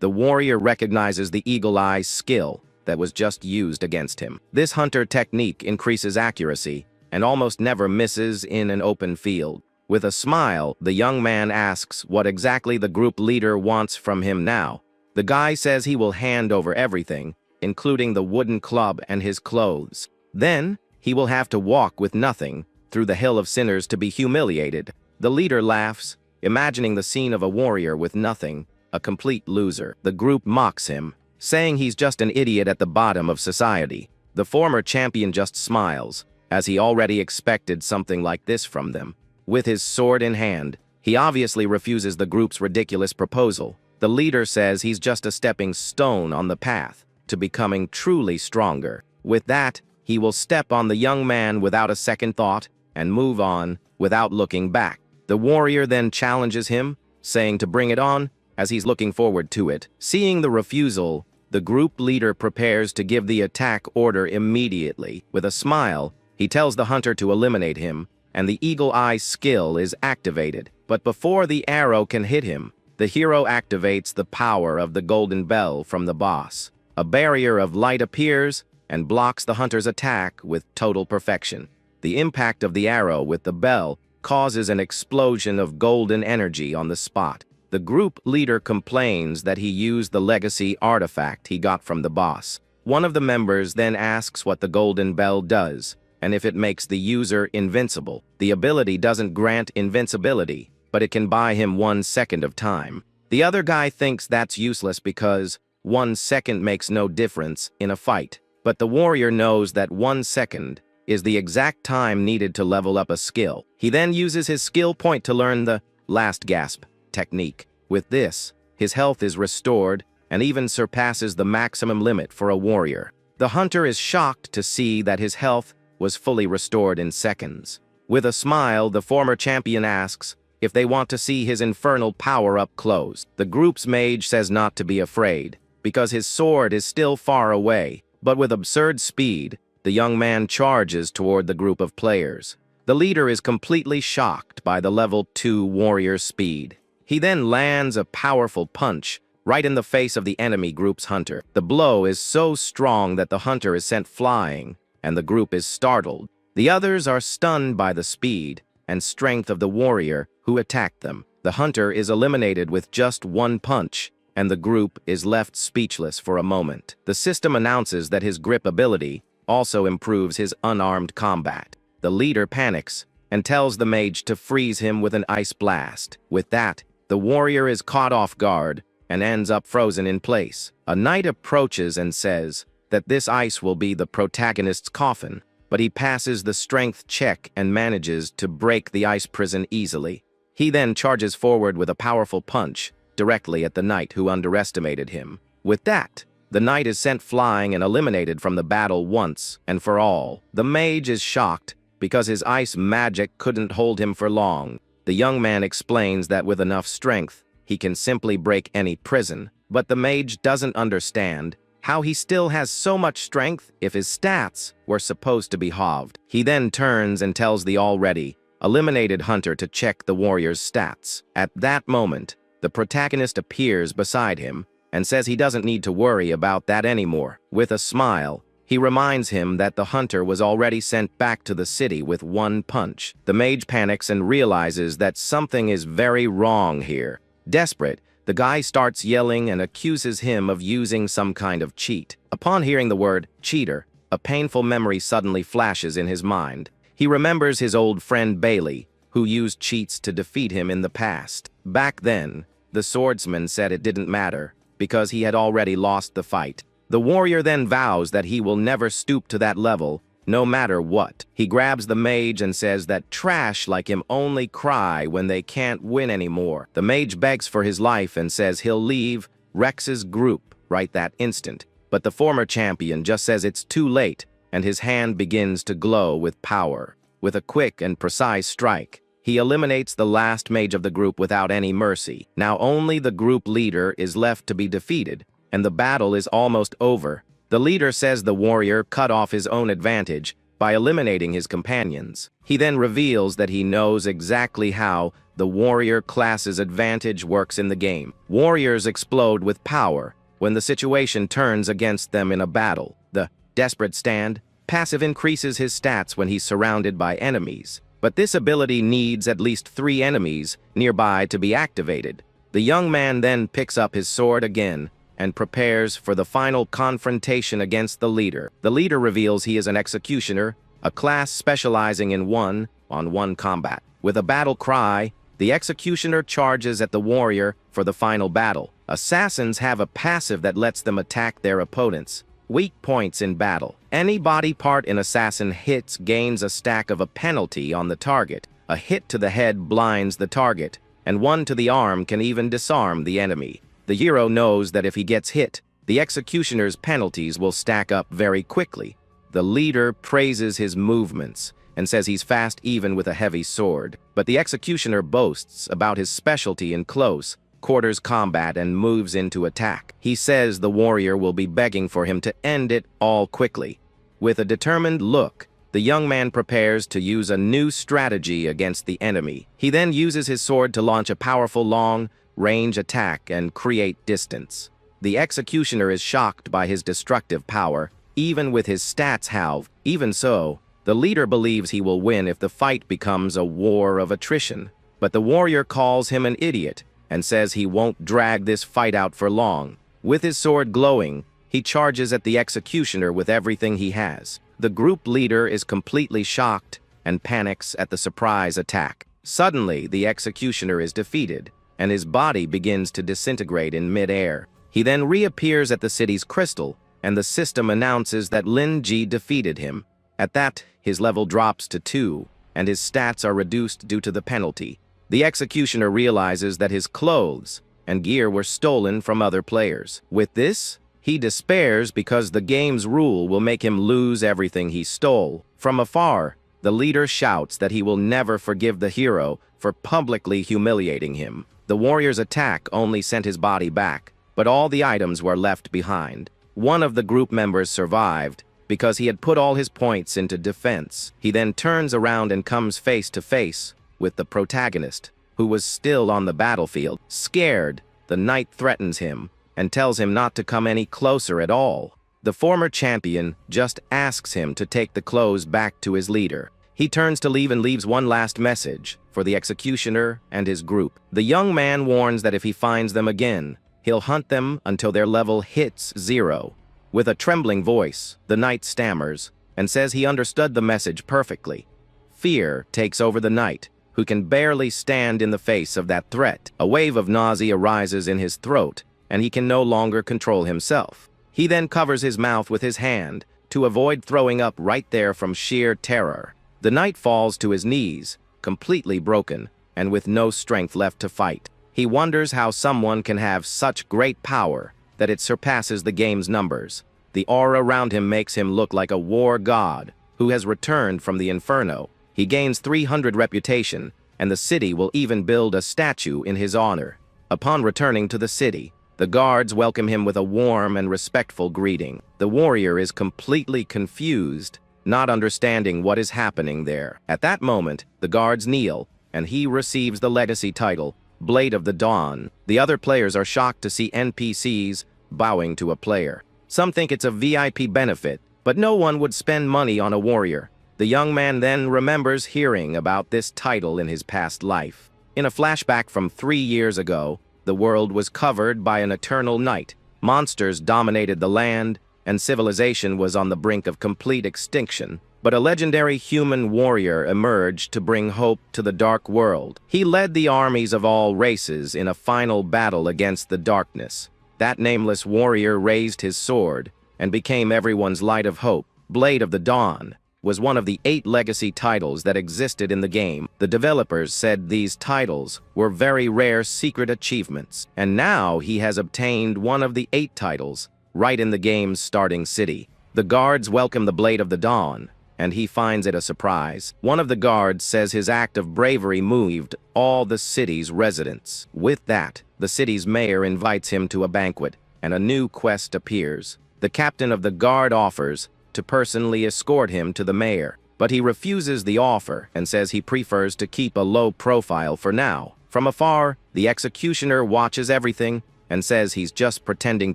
The warrior recognizes the eagle eye skill that was just used against him. This hunter technique increases accuracy and almost never misses in an open field. With a smile, the young man asks what exactly the group leader wants from him now. The guy says he will hand over everything, including the wooden club and his clothes. Then, he will have to walk with nothing through the hill of sinners to be humiliated. The leader laughs, imagining the scene of a warrior with nothing, a complete loser. The group mocks him, saying he's just an idiot at the bottom of society. The former champion just smiles, as he already expected something like this from them. With his sword in hand, he obviously refuses the group's ridiculous proposal. The leader says he's just a stepping stone on the path to becoming truly stronger. With that, he will step on the young man without a second thought and move on without looking back. The warrior then challenges him, saying to bring it on, as he's looking forward to it. Seeing the refusal, the group leader prepares to give the attack order immediately. With a smile, he tells the hunter to eliminate him, and the eagle eye skill is activated. But before the arrow can hit him, the hero activates the power of the golden bell from the boss. A barrier of light appears and blocks the hunter's attack with total perfection. The impact of the arrow with the bell causes an explosion of golden energy on the spot. The group leader complains that he used the legacy artifact he got from the boss. One of the members then asks what the golden bell does, and if it makes the user invincible. The ability doesn't grant invincibility, but it can buy him 1 second of time. The other guy thinks that's useless because 1 second makes no difference in a fight. But the warrior knows that 1 second is the exact time needed to level up a skill. He then uses his skill point to learn the last gasp technique. With this, his health is restored and even surpasses the maximum limit for a warrior. The hunter is shocked to see that his health was fully restored in seconds. With a smile, the former champion asks if they want to see his infernal power up close. The group's mage says not to be afraid, because his sword is still far away, but with absurd speed, the young man charges toward the group of players. The leader is completely shocked by the level 2 warrior's speed. He then lands a powerful punch right in the face of the enemy group's hunter. The blow is so strong that the hunter is sent flying, and the group is startled. The others are stunned by the speed and strength of the warrior who attacked them. The hunter is eliminated with just one punch, and the group is left speechless for a moment. The system announces that his grip ability also improves his unarmed combat. The leader panics and tells the mage to freeze him with an ice blast. With that, the warrior is caught off guard and ends up frozen in place. A knight approaches and says that this ice will be the protagonist's coffin, but he passes the strength check and manages to break the ice prison easily. He then charges forward with a powerful punch directly at the knight who underestimated him. With that, the knight is sent flying and eliminated from the battle once and for all. The mage is shocked because his ice magic couldn't hold him for long. The young man explains that with enough strength, he can simply break any prison, but the mage doesn't understand how he still has so much strength if his stats were supposed to be halved. He then turns and tells the already eliminated hunter to check the warrior's stats. At that moment, the protagonist appears beside him and says he doesn't need to worry about that anymore. With a smile, he reminds him that the hunter was already sent back to the city with one punch. The mage panics and realizes that something is very wrong here. Desperate, the guy starts yelling and accuses him of using some kind of cheat. Upon hearing the word cheater, a painful memory suddenly flashes in his mind. He remembers his old friend Bailey, who used cheats to defeat him in the past. Back then, the swordsman said it didn't matter, because he had already lost the fight. The warrior then vows that he will never stoop to that level, no matter what. He grabs the mage and says that trash like him only cry when they can't win anymore. The mage begs for his life and says he'll leave Rex's group right that instant. But the former champion just says it's too late, and his hand begins to glow with power. With a quick and precise strike, he eliminates the last mage of the group without any mercy. Now only the group leader is left to be defeated, and the battle is almost over. The leader says the warrior cut off his own advantage by eliminating his companions. He then reveals that he knows exactly how the warrior class's advantage works in the game. Warriors explode with power when the situation turns against them in a battle. The desperate stand passive increases his stats when he's surrounded by enemies, but this ability needs at least 3 enemies nearby to be activated. The young man then picks up his sword again and prepares for the final confrontation against the leader. The leader reveals he is an executioner, a class specializing in one-on-one combat. With a battle cry, the executioner charges at the warrior for the final battle. Assassins have a passive that lets them attack their opponents. Weak points in battle. Any body part an assassin hits gains a stack of a penalty on the target. A hit to the head blinds the target, and one to the arm can even disarm the enemy. The hero knows that if he gets hit, the executioner's penalties will stack up very quickly. The leader praises his movements and says he's fast even with a heavy sword. But the executioner boasts about his specialty in close quarters combat and moves into attack. He says the warrior will be begging for him to end it all quickly. With a determined look, the young man prepares to use a new strategy against the enemy. He then uses his sword to launch a powerful long-range attack and create distance. The executioner is shocked by his destructive power, even with his stats halved. Even so, the leader believes he will win if the fight becomes a war of attrition. But the warrior calls him an idiot and says he won't drag this fight out for long. With his sword glowing, he charges at the executioner with everything he has. The group leader is completely shocked and panics at the surprise attack. Suddenly, the executioner is defeated, and his body begins to disintegrate in mid-air. He then reappears at the city's crystal, and the system announces that Lin Ji defeated him. At that, his level drops to 2, and his stats are reduced due to the penalty. The executioner realizes that his clothes and gear were stolen from other players. With this, he despairs because the game's rule will make him lose everything he stole. From afar, the leader shouts that he will never forgive the hero for publicly humiliating him. The warrior's attack only sent his body back, but all the items were left behind. One of the group members survived because he had put all his points into defense. He then turns around and comes face to face with the protagonist, who was still on the battlefield. Scared, the knight threatens him and tells him not to come any closer at all. The former champion just asks him to take the clothes back to his leader. He turns to leave and leaves one last message for the executioner and his group. The young man warns that if he finds them again, he'll hunt them until their level hits 0. With a trembling voice, the knight stammers and says he understood the message perfectly. Fear takes over the knight, who can barely stand in the face of that threat. A wave of nausea arises in his throat, and he can no longer control himself. He then covers his mouth with his hand to avoid throwing up right there from sheer terror. The knight falls to his knees, completely broken, and with no strength left to fight. He wonders how someone can have such great power that it surpasses the game's numbers. The aura around him makes him look like a war god who has returned from the inferno. He gains 300 reputation, and the city will even build a statue in his honor. Upon returning to the city, the guards welcome him with a warm and respectful greeting. The warrior is completely confused, not understanding what is happening there. At that moment, the guards kneel, and he receives the legacy title, Blade of the Dawn. The other players are shocked to see NPCs bowing to a player. Some think it's a VIP benefit, but no one would spend money on a warrior. The young man then remembers hearing about this title in his past life. In a flashback from 3 years ago, the world was covered by an eternal night. Monsters dominated the land, and civilization was on the brink of complete extinction. But a legendary human warrior emerged to bring hope to the dark world. He led the armies of all races in a final battle against the darkness. That nameless warrior raised his sword and became everyone's light of hope. Blade of the Dawn was one of the 8 legacy titles that existed in the game. The developers said these titles were very rare secret achievements, and now he has obtained one of the 8 titles right in the game's starting city. The guards welcome the Blade of the Dawn, and he finds it a surprise. One of the guards says his act of bravery moved all the city's residents. With that, the city's mayor invites him to a banquet, and a new quest appears. The captain of the guard offers to personally escort him to the mayor, but he refuses the offer and says he prefers to keep a low profile for now. From afar, the executioner watches everything and says he's just pretending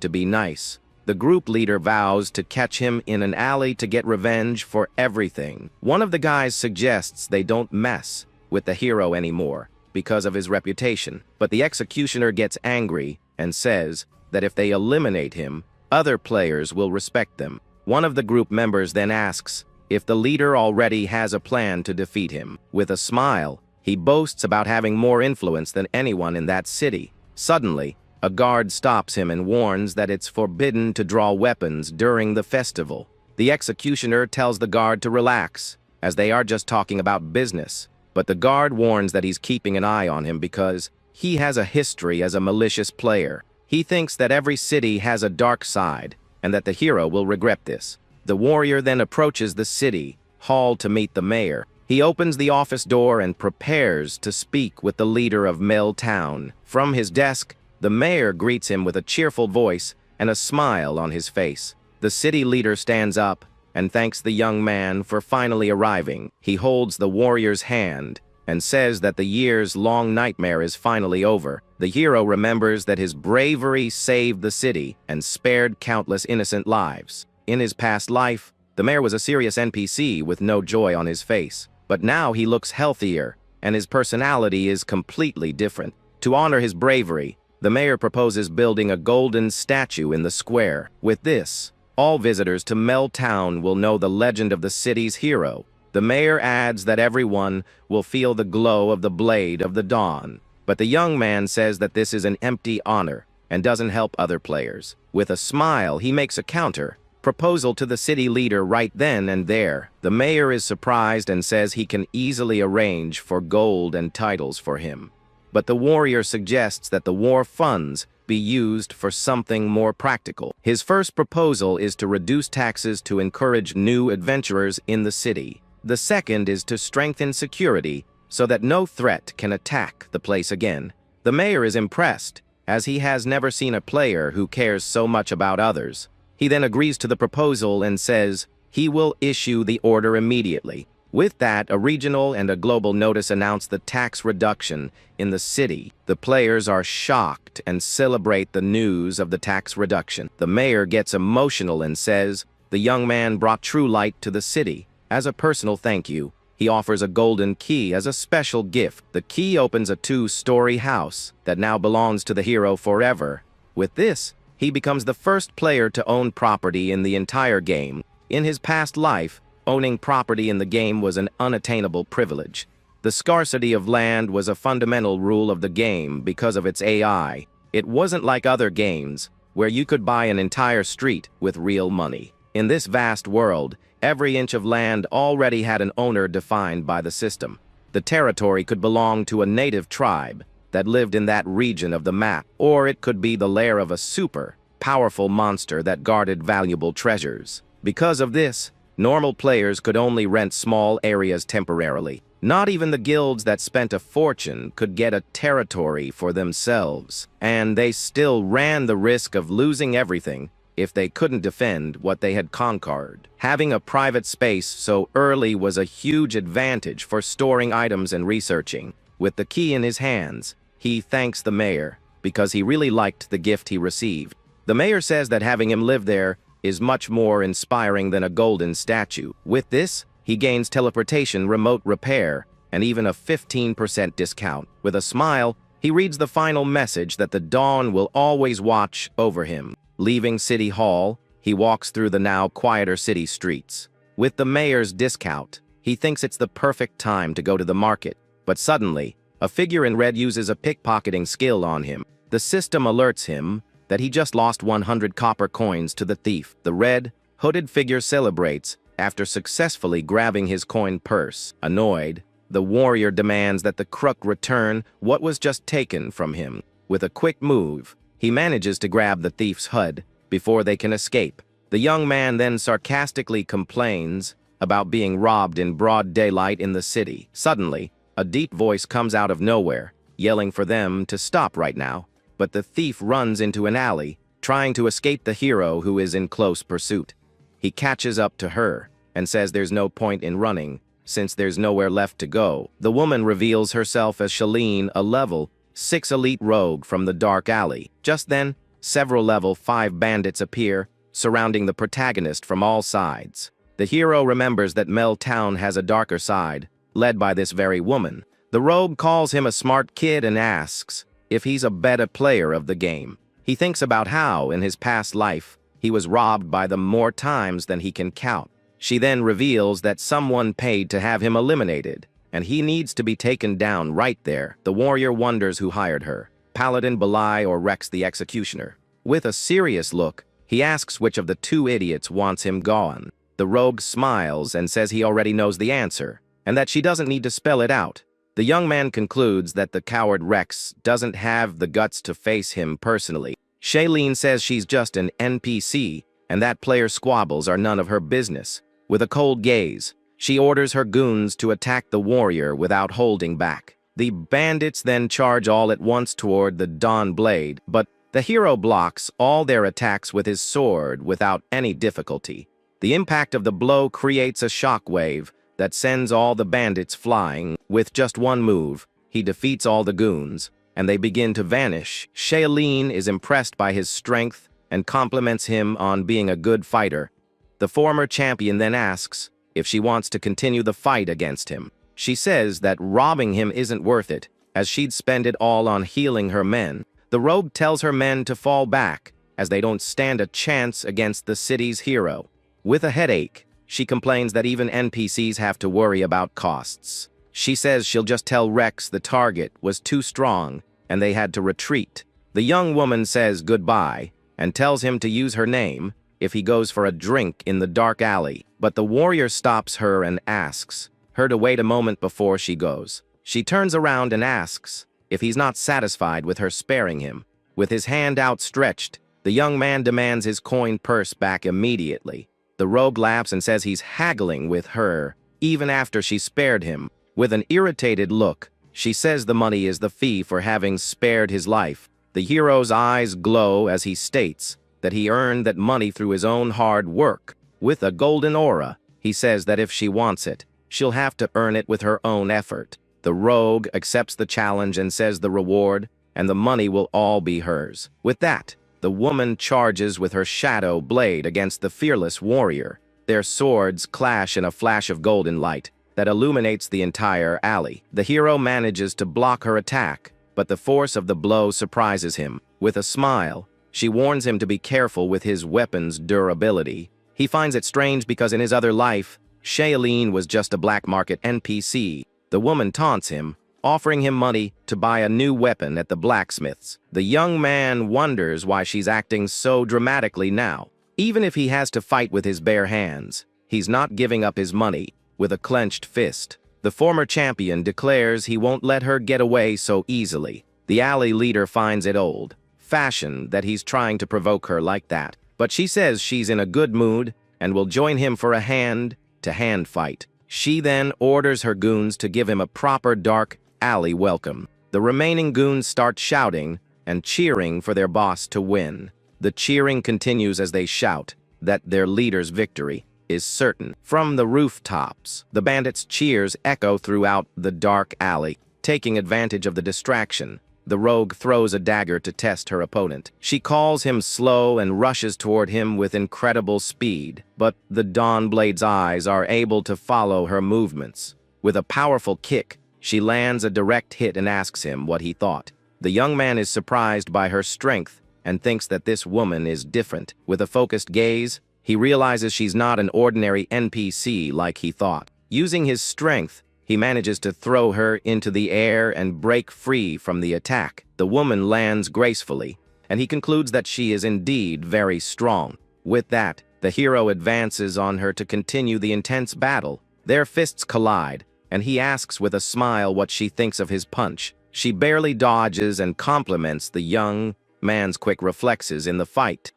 to be nice. The group leader vows to catch him in an alley to get revenge for everything. One of the guys suggests they don't mess with the hero anymore because of his reputation, but the executioner gets angry and says that if they eliminate him, other players will respect them. One of the group members then asks if the leader already has a plan to defeat him. With a smile, he boasts about having more influence than anyone in that city. Suddenly, a guard stops him and warns that it's forbidden to draw weapons during the festival. The executioner tells the guard to relax, as they are just talking about business. But the guard warns that he's keeping an eye on him because he has a history as a malicious player. He thinks that every city has a dark side, and that the hero will regret this. The warrior then approaches the city hall to meet the mayor. He opens the office door and prepares to speak with the leader of Mel Town. From his desk, the mayor greets him with a cheerful voice and a smile on his face. The city leader stands up and thanks the young man for finally arriving. He holds the warrior's hand and says that the years-long nightmare is finally over. The hero remembers that his bravery saved the city and spared countless innocent lives. In his past life, the mayor was a serious NPC with no joy on his face. But now he looks healthier, and his personality is completely different. To honor his bravery, the mayor proposes building a golden statue in the square. With this, all visitors to Mel Town will know the legend of the city's hero. The mayor adds that everyone will feel the glow of the Blade of the Dawn. But the young man says that this is an empty honor and doesn't help other players. With a smile, he makes a counter proposal to the city leader right then and there. The mayor is surprised and says he can easily arrange for gold and titles for him. But the warrior suggests that the war funds be used for something more practical. His first proposal is to reduce taxes to encourage new adventurers in the city. The second is to strengthen security so that no threat can attack the place again. The mayor is impressed, as he has never seen a player who cares so much about others. He then agrees to the proposal and says he will issue the order immediately. With that, a regional and a global notice announce the tax reduction in the city. The players are shocked and celebrate the news of the tax reduction. The mayor gets emotional and says the young man brought true light to the city. As a personal thank you, he offers a golden key as a special gift. The key opens a 2-story house that now belongs to the hero forever. With this, he becomes the first player to own property in the entire game. In his past life, owning property in the game was an unattainable privilege. The scarcity of land was a fundamental rule of the game because of its AI. It wasn't like other games, where you could buy an entire street with real money. In this vast world, every inch of land already had an owner defined by the system. The territory could belong to a native tribe that lived in that region of the map, or it could be the lair of a super powerful monster that guarded valuable treasures. Because of this, normal players could only rent small areas temporarily. Not even the guilds that spent a fortune could get a territory for themselves, and they still ran the risk of losing everything if they couldn't defend what they had conquered. Having a private space so early was a huge advantage for storing items and researching. With the key in his hands, he thanks the mayor because he really liked the gift he received. The mayor says that having him live there is much more inspiring than a golden statue. With this, he gains teleportation, remote repair, and even a 15% discount. With a smile, he reads the final message that the dawn will always watch over him. Leaving City Hall, he walks through the now quieter city streets. With the mayor's discount, he thinks it's the perfect time to go to the market. But suddenly, a figure in red uses a pickpocketing skill on him. The system alerts him that he just lost 100 copper coins to the thief. The red, hooded figure celebrates after successfully grabbing his coin purse. Annoyed, the warrior demands that the crook return what was just taken from him. With a quick move, he manages to grab the thief's hood before they can escape. The young man then sarcastically complains about being robbed in broad daylight in the city. Suddenly, a deep voice comes out of nowhere, yelling for them to stop right now. But the thief runs into an alley, trying to escape the hero who is in close pursuit. He catches up to her and says there's no point in running, since there's nowhere left to go. The woman reveals herself as Shalene, a level 6 elite rogue from the dark alley. Just then, several level 5 bandits appear, surrounding the protagonist from all sides. The hero remembers that Mel Town has a darker side, led by this very woman. The rogue calls him a smart kid and asks if he's a better player of the game. He thinks about how, in his past life, he was robbed by them more times than he can count. She then reveals that someone paid to have him eliminated, and he needs to be taken down right there. The warrior wonders who hired her, Paladin Belai or Rex the Executioner. With a serious look, he asks which of the two idiots wants him gone. The rogue smiles and says he already knows the answer, and that she doesn't need to spell it out. The young man concludes that the coward Rex doesn't have the guts to face him personally. Shailene says she's just an NPC, and that player squabbles are none of her business. With a cold gaze, she orders her goons to attack the warrior without holding back. The bandits then charge all at once toward the Dawn Blade, but the hero blocks all their attacks with his sword without any difficulty. The impact of the blow creates a shockwave that sends all the bandits flying. With just one move, he defeats all the goons, and they begin to vanish. Shailene is impressed by his strength and compliments him on being a good fighter. The former champion then asks if she wants to continue the fight against him. She says that robbing him isn't worth it, as she'd spend it all on healing her men. The rogue tells her men to fall back, as they don't stand a chance against the city's hero. With a headache, she complains that even NPCs have to worry about costs. She says she'll just tell Rex the target was too strong and they had to retreat. The young woman says goodbye and tells him to use her name, if he goes for a drink in the dark alley, but the warrior stops her and asks her to wait a moment before she goes. She turns around and asks if he's not satisfied with her sparing him. With his hand outstretched, the young man demands his coin purse back immediately. The rogue laughs and says he's haggling with her, even after she spared him. With an irritated look, she says the money is the fee for having spared his life. The hero's eyes glow as he states that he earned that money through his own hard work. With a golden aura, he says that if she wants it, she'll have to earn it with her own effort. The rogue accepts the challenge and says the reward and the money will all be hers. With that, the woman charges with her shadow blade against the fearless warrior. Their swords clash in a flash of golden light that illuminates the entire alley. The hero manages to block her attack, but the force of the blow surprises him. With a smile, she warns him to be careful with his weapon's durability. He finds it strange because in his other life, Shailene was just a black market NPC. The woman taunts him, offering him money to buy a new weapon at the blacksmith's. The young man wonders why she's acting so dramatically now. Even if he has to fight with his bare hands, he's not giving up his money. With a clenched fist, the former champion declares he won't let her get away so easily. The alley leader finds it old-fashioned that he's trying to provoke her like that, but she says she's in a good mood and will join him for a hand-to-hand fight. She then orders her goons to give him a proper dark alley welcome. The remaining goons start shouting and cheering for their boss to win. The cheering continues as they shout that their leader's victory is certain. From the rooftops, the bandits' cheers echo throughout the dark alley. Taking advantage of the distraction, the rogue throws a dagger to test her opponent. She calls him slow and rushes toward him with incredible speed, but the Dawnblade's eyes are able to follow her movements. With a powerful kick, she lands a direct hit and asks him what he thought. The young man is surprised by her strength and thinks that this woman is different. With a focused gaze, he realizes she's not an ordinary NPC like he thought. Using his strength, he manages to throw her into the air and break free from the attack. The woman lands gracefully, and he concludes that she is indeed very strong. With that, the hero advances on her to continue the intense battle. Their fists collide, and he asks with a smile what she thinks of his punch. She barely dodges and compliments the young man's quick reflexes in the fight.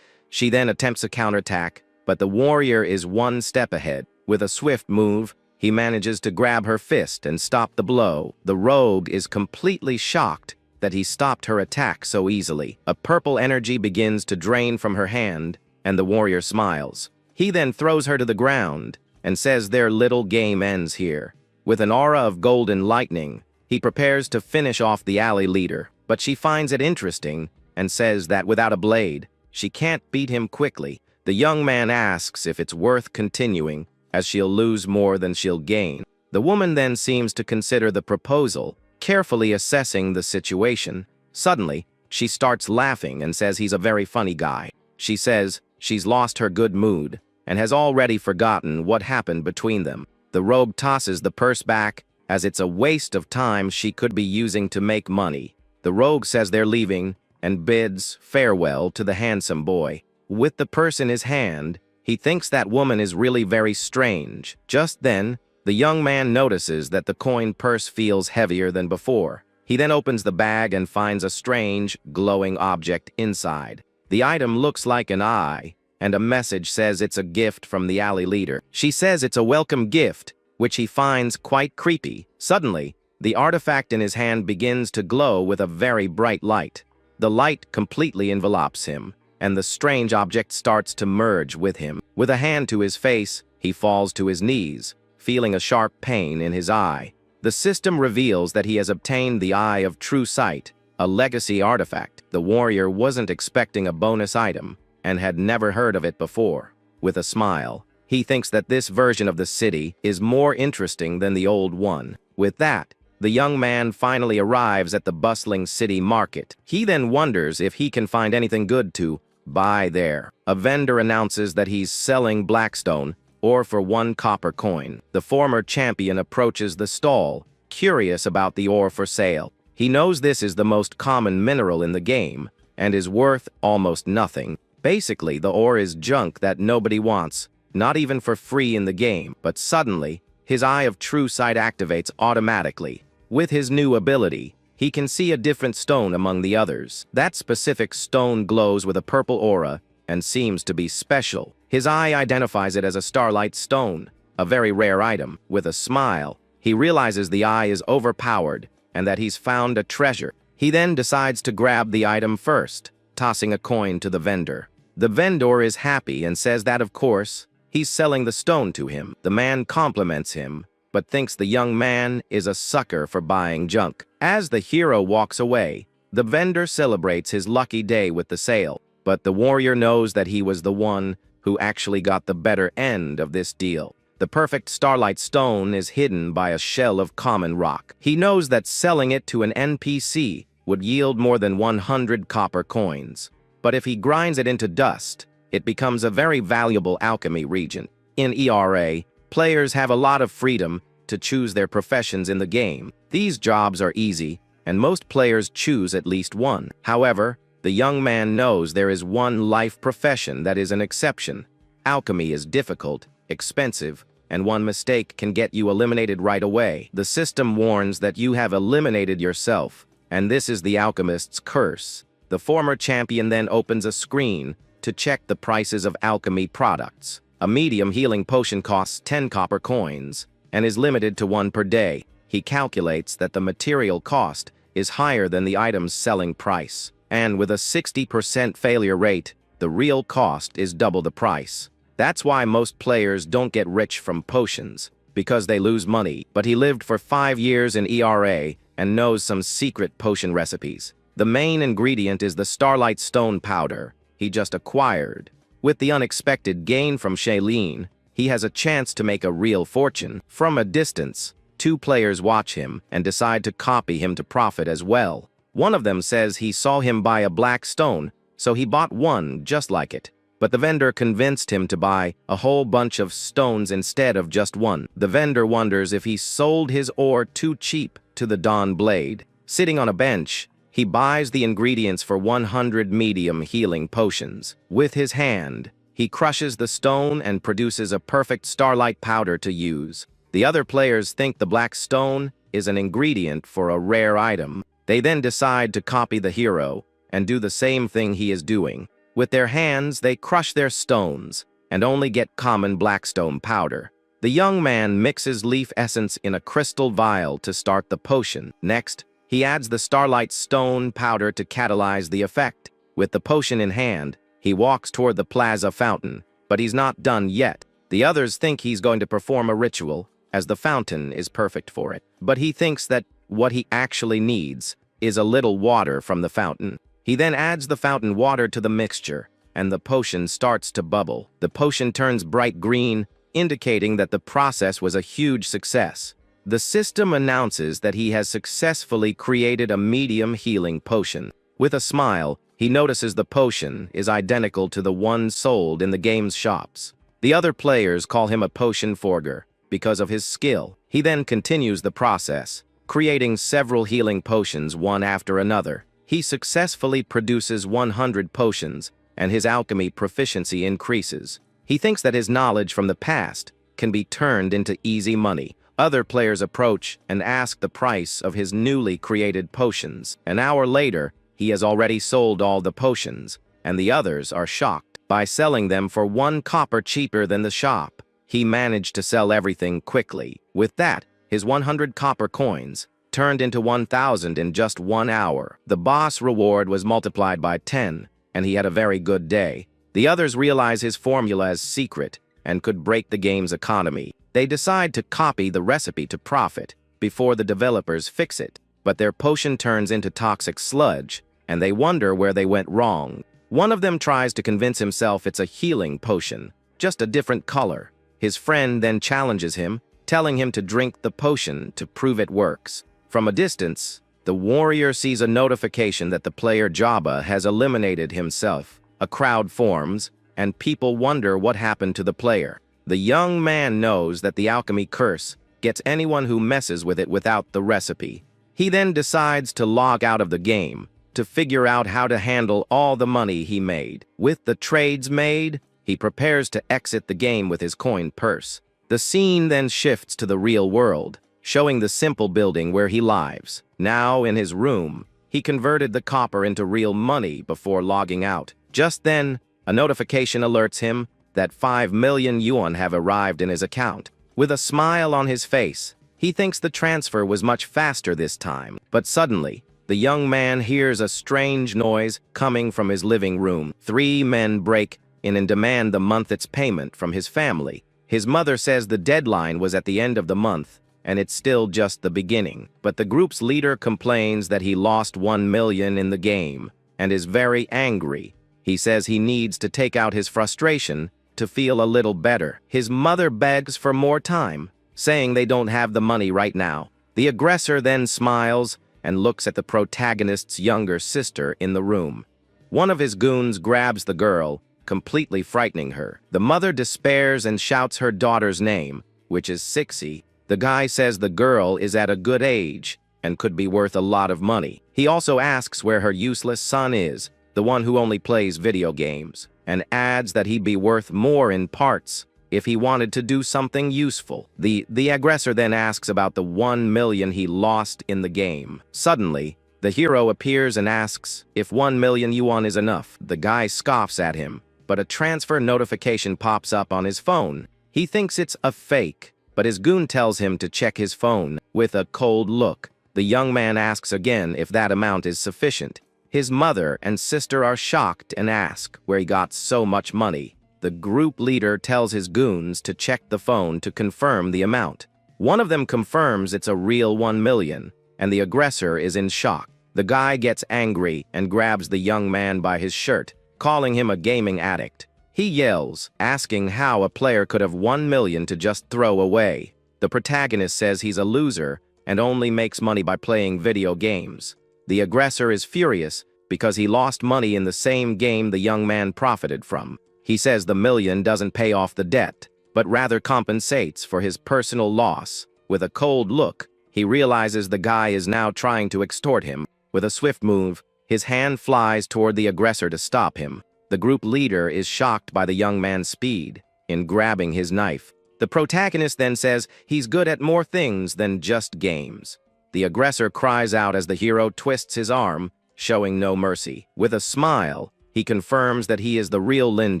She then attempts a counterattack, but the warrior is one step ahead. With a swift move, he manages to grab her fist and stop the blow. The rogue is completely shocked that he stopped her attack so easily. A purple energy begins to drain from her hand, and the warrior smiles. He then throws her to the ground and says their little game ends here. With an aura of golden lightning, he prepares to finish off the alley leader, but she finds it interesting and says that without a blade, she can't beat him quickly. The young man asks if it's worth continuing, as she'll lose more than she'll gain. The woman then seems to consider the proposal, carefully assessing the situation. Suddenly, she starts laughing and says he's a very funny guy. She says she's lost her good mood and has already forgotten what happened between them. The rogue tosses the purse back, as it's a waste of time she could be using to make money. The rogue says they're leaving and bids farewell to the handsome boy. With the purse in his hand, he thinks that woman is really very strange. Just then, the young man notices that the coin purse feels heavier than before. He then opens the bag and finds a strange, glowing object inside. The item looks like an eye, and a message says it's a gift from the alley leader. She says it's a welcome gift, which he finds quite creepy. Suddenly, the artifact in his hand begins to glow with a very bright light. The light completely envelops him, and the strange object starts to merge with him. With a hand to his face, he falls to his knees, feeling a sharp pain in his eye. The system reveals that he has obtained the Eye of True Sight, a legacy artifact. The warrior wasn't expecting a bonus item, and had never heard of it before. With a smile, he thinks that this version of the city is more interesting than the old one. With that, the young man finally arrives at the bustling city market. He then wonders if he can find anything good to buy there. A vendor announces that he's selling blackstone ore for 1 copper coin. The former champion approaches the stall, curious about the ore for sale. He knows this is the most common mineral in the game and is worth almost nothing. Basically, the ore is junk that nobody wants, not even for free in the game, but suddenly, his Eye of True Sight activates automatically. With his new ability, he can see a different stone among the others. That specific stone glows with a purple aura and seems to be special. His eye identifies it as a starlight stone, a very rare item. With a smile, he realizes the eye is overpowered and that he's found a treasure. He then decides to grab the item first, tossing a coin to the vendor. The vendor is happy and says that, of course, he's selling the stone to him. The man compliments him, but thinks the young man is a sucker for buying junk. As the hero walks away, the vendor celebrates his lucky day with the sale, but the warrior knows that he was the one who actually got the better end of this deal. The perfect starlight stone is hidden by a shell of common rock. He knows that selling it to an NPC would yield more than 100 copper coins, but if he grinds it into dust, it becomes a very valuable alchemy reagent. In ERA, players have a lot of freedom to choose their professions in the game. These jobs are easy, and most players choose at least one. However, the young man knows there is one life profession that is an exception. Alchemy is difficult, expensive, and one mistake can get you eliminated right away. The system warns that you have eliminated yourself, and this is the alchemist's curse. The former champion then opens a screen to check the prices of alchemy products. A medium healing potion costs 10 copper coins and is limited to 1 per day. He calculates that the material cost is higher than the item's selling price, and with a 60% failure rate, the real cost is double the price. That's why most players don't get rich from potions, because they lose money. But he lived for 5 years in ERA and knows some secret potion recipes. The main ingredient is the Starlight Stone powder he just acquired. With the unexpected gain from Shailene, he has a chance to make a real fortune. From a distance, 2 players watch him and decide to copy him to profit as well. One of them says he saw him buy a black stone, so he bought one just like it. But the vendor convinced him to buy a whole bunch of stones instead of just one. The vendor wonders if he sold his ore too cheap to the Dawn Blade. Sitting on a bench, he buys the ingredients for 100 medium healing potions. With his hand, he crushes the stone and produces a perfect starlight powder to use. The other players think the black stone is an ingredient for a rare item. They then decide to copy the hero and do the same thing he is doing. With their hands, they crush their stones and only get common blackstone powder. The young man mixes leaf essence in a crystal vial to start the potion. Next, he adds the starlight stone powder to catalyze the effect. With the potion in hand, he walks toward the plaza fountain, but he's not done yet. The others think he's going to perform a ritual, as the fountain is perfect for it. But he thinks that what he actually needs is a little water from the fountain. He then adds the fountain water to the mixture, and the potion starts to bubble. The potion turns bright green, indicating that the process was a huge success. The system announces that he has successfully created a medium healing potion. With a smile, he notices the potion is identical to the one sold in the game's shops. The other players call him a potion forger because of his skill. He then continues the process, creating several healing potions one after another. He successfully produces 100 potions, and his alchemy proficiency increases. He thinks that his knowledge from the past can be turned into easy money. Other players approach and ask the price of his newly created potions. An hour later, he has already sold all the potions, and the others are shocked. By selling them for 1 copper cheaper than the shop, he managed to sell everything quickly. With that, his 100 copper coins turned into 1,000 in just 1 hour. The boss reward was multiplied by 10, and he had a very good day. The others realize his formula is secret and could break the game's economy. They decide to copy the recipe to profit before the developers fix it, but their potion turns into toxic sludge, and they wonder where they went wrong. One of them tries to convince himself it's a healing potion, just a different color. His friend then challenges him, telling him to drink the potion to prove it works. From a distance, the warrior sees a notification that the player Jabba has eliminated himself. A crowd forms, and people wonder what happened to the player. The young man knows that the alchemy curse gets anyone who messes with it without the recipe. He then decides to log out of the game, to figure out how to handle all the money he made. With the trades made, he prepares to exit the game with his coin purse. The scene then shifts to the real world, showing the simple building where he lives. Now, in his room, he converted the copper into real money before logging out. Just then, a notification alerts him that 5 million yuan have arrived in his account. With a smile on his face, he thinks the transfer was much faster this time. But suddenly, the young man hears a strange noise coming from his living room. 3 men break in and demand the month's payment from his family. His mother says the deadline was at the end of the month, and it's still just the beginning. But the group's leader complains that he lost 1 million in the game and is very angry. He says he needs to take out his frustration to feel a little better. His mother begs for more time, saying they don't have the money right now. The aggressor then smiles and looks at the protagonist's younger sister in the room. One of his goons grabs the girl, completely frightening her. The mother despairs and shouts her daughter's name, which is Sixie. The guy says the girl is at a good age and could be worth a lot of money. He also asks where her useless son is, the one who only plays video games, and adds that he'd be worth more in parts if he wanted to do something useful. The aggressor then asks about the 1 million he lost in the game. Suddenly, the hero appears and asks if 1 million yuan is enough. The guy scoffs at him, but a transfer notification pops up on his phone. He thinks it's a fake, but his goon tells him to check his phone. With a cold look, the young man asks again if that amount is sufficient. His mother and sister are shocked and ask where he got so much money. The group leader tells his goons to check the phone to confirm the amount. One of them confirms it's a real 1 million, and the aggressor is in shock. The guy gets angry and grabs the young man by his shirt, calling him a gaming addict. He yells, asking how a player could have 1 million to just throw away. The protagonist says he's a loser and only makes money by playing video games. The aggressor is furious because he lost money in the same game the young man profited from. He says the million doesn't pay off the debt, but rather compensates for his personal loss. With a cold look, he realizes the guy is now trying to extort him. With a swift move, his hand flies toward the aggressor to stop him. The group leader is shocked by the young man's speed in grabbing his knife. The protagonist then says he's good at more things than just games. The aggressor cries out as the hero twists his arm, showing no mercy. With a smile, he confirms that he is the real Lin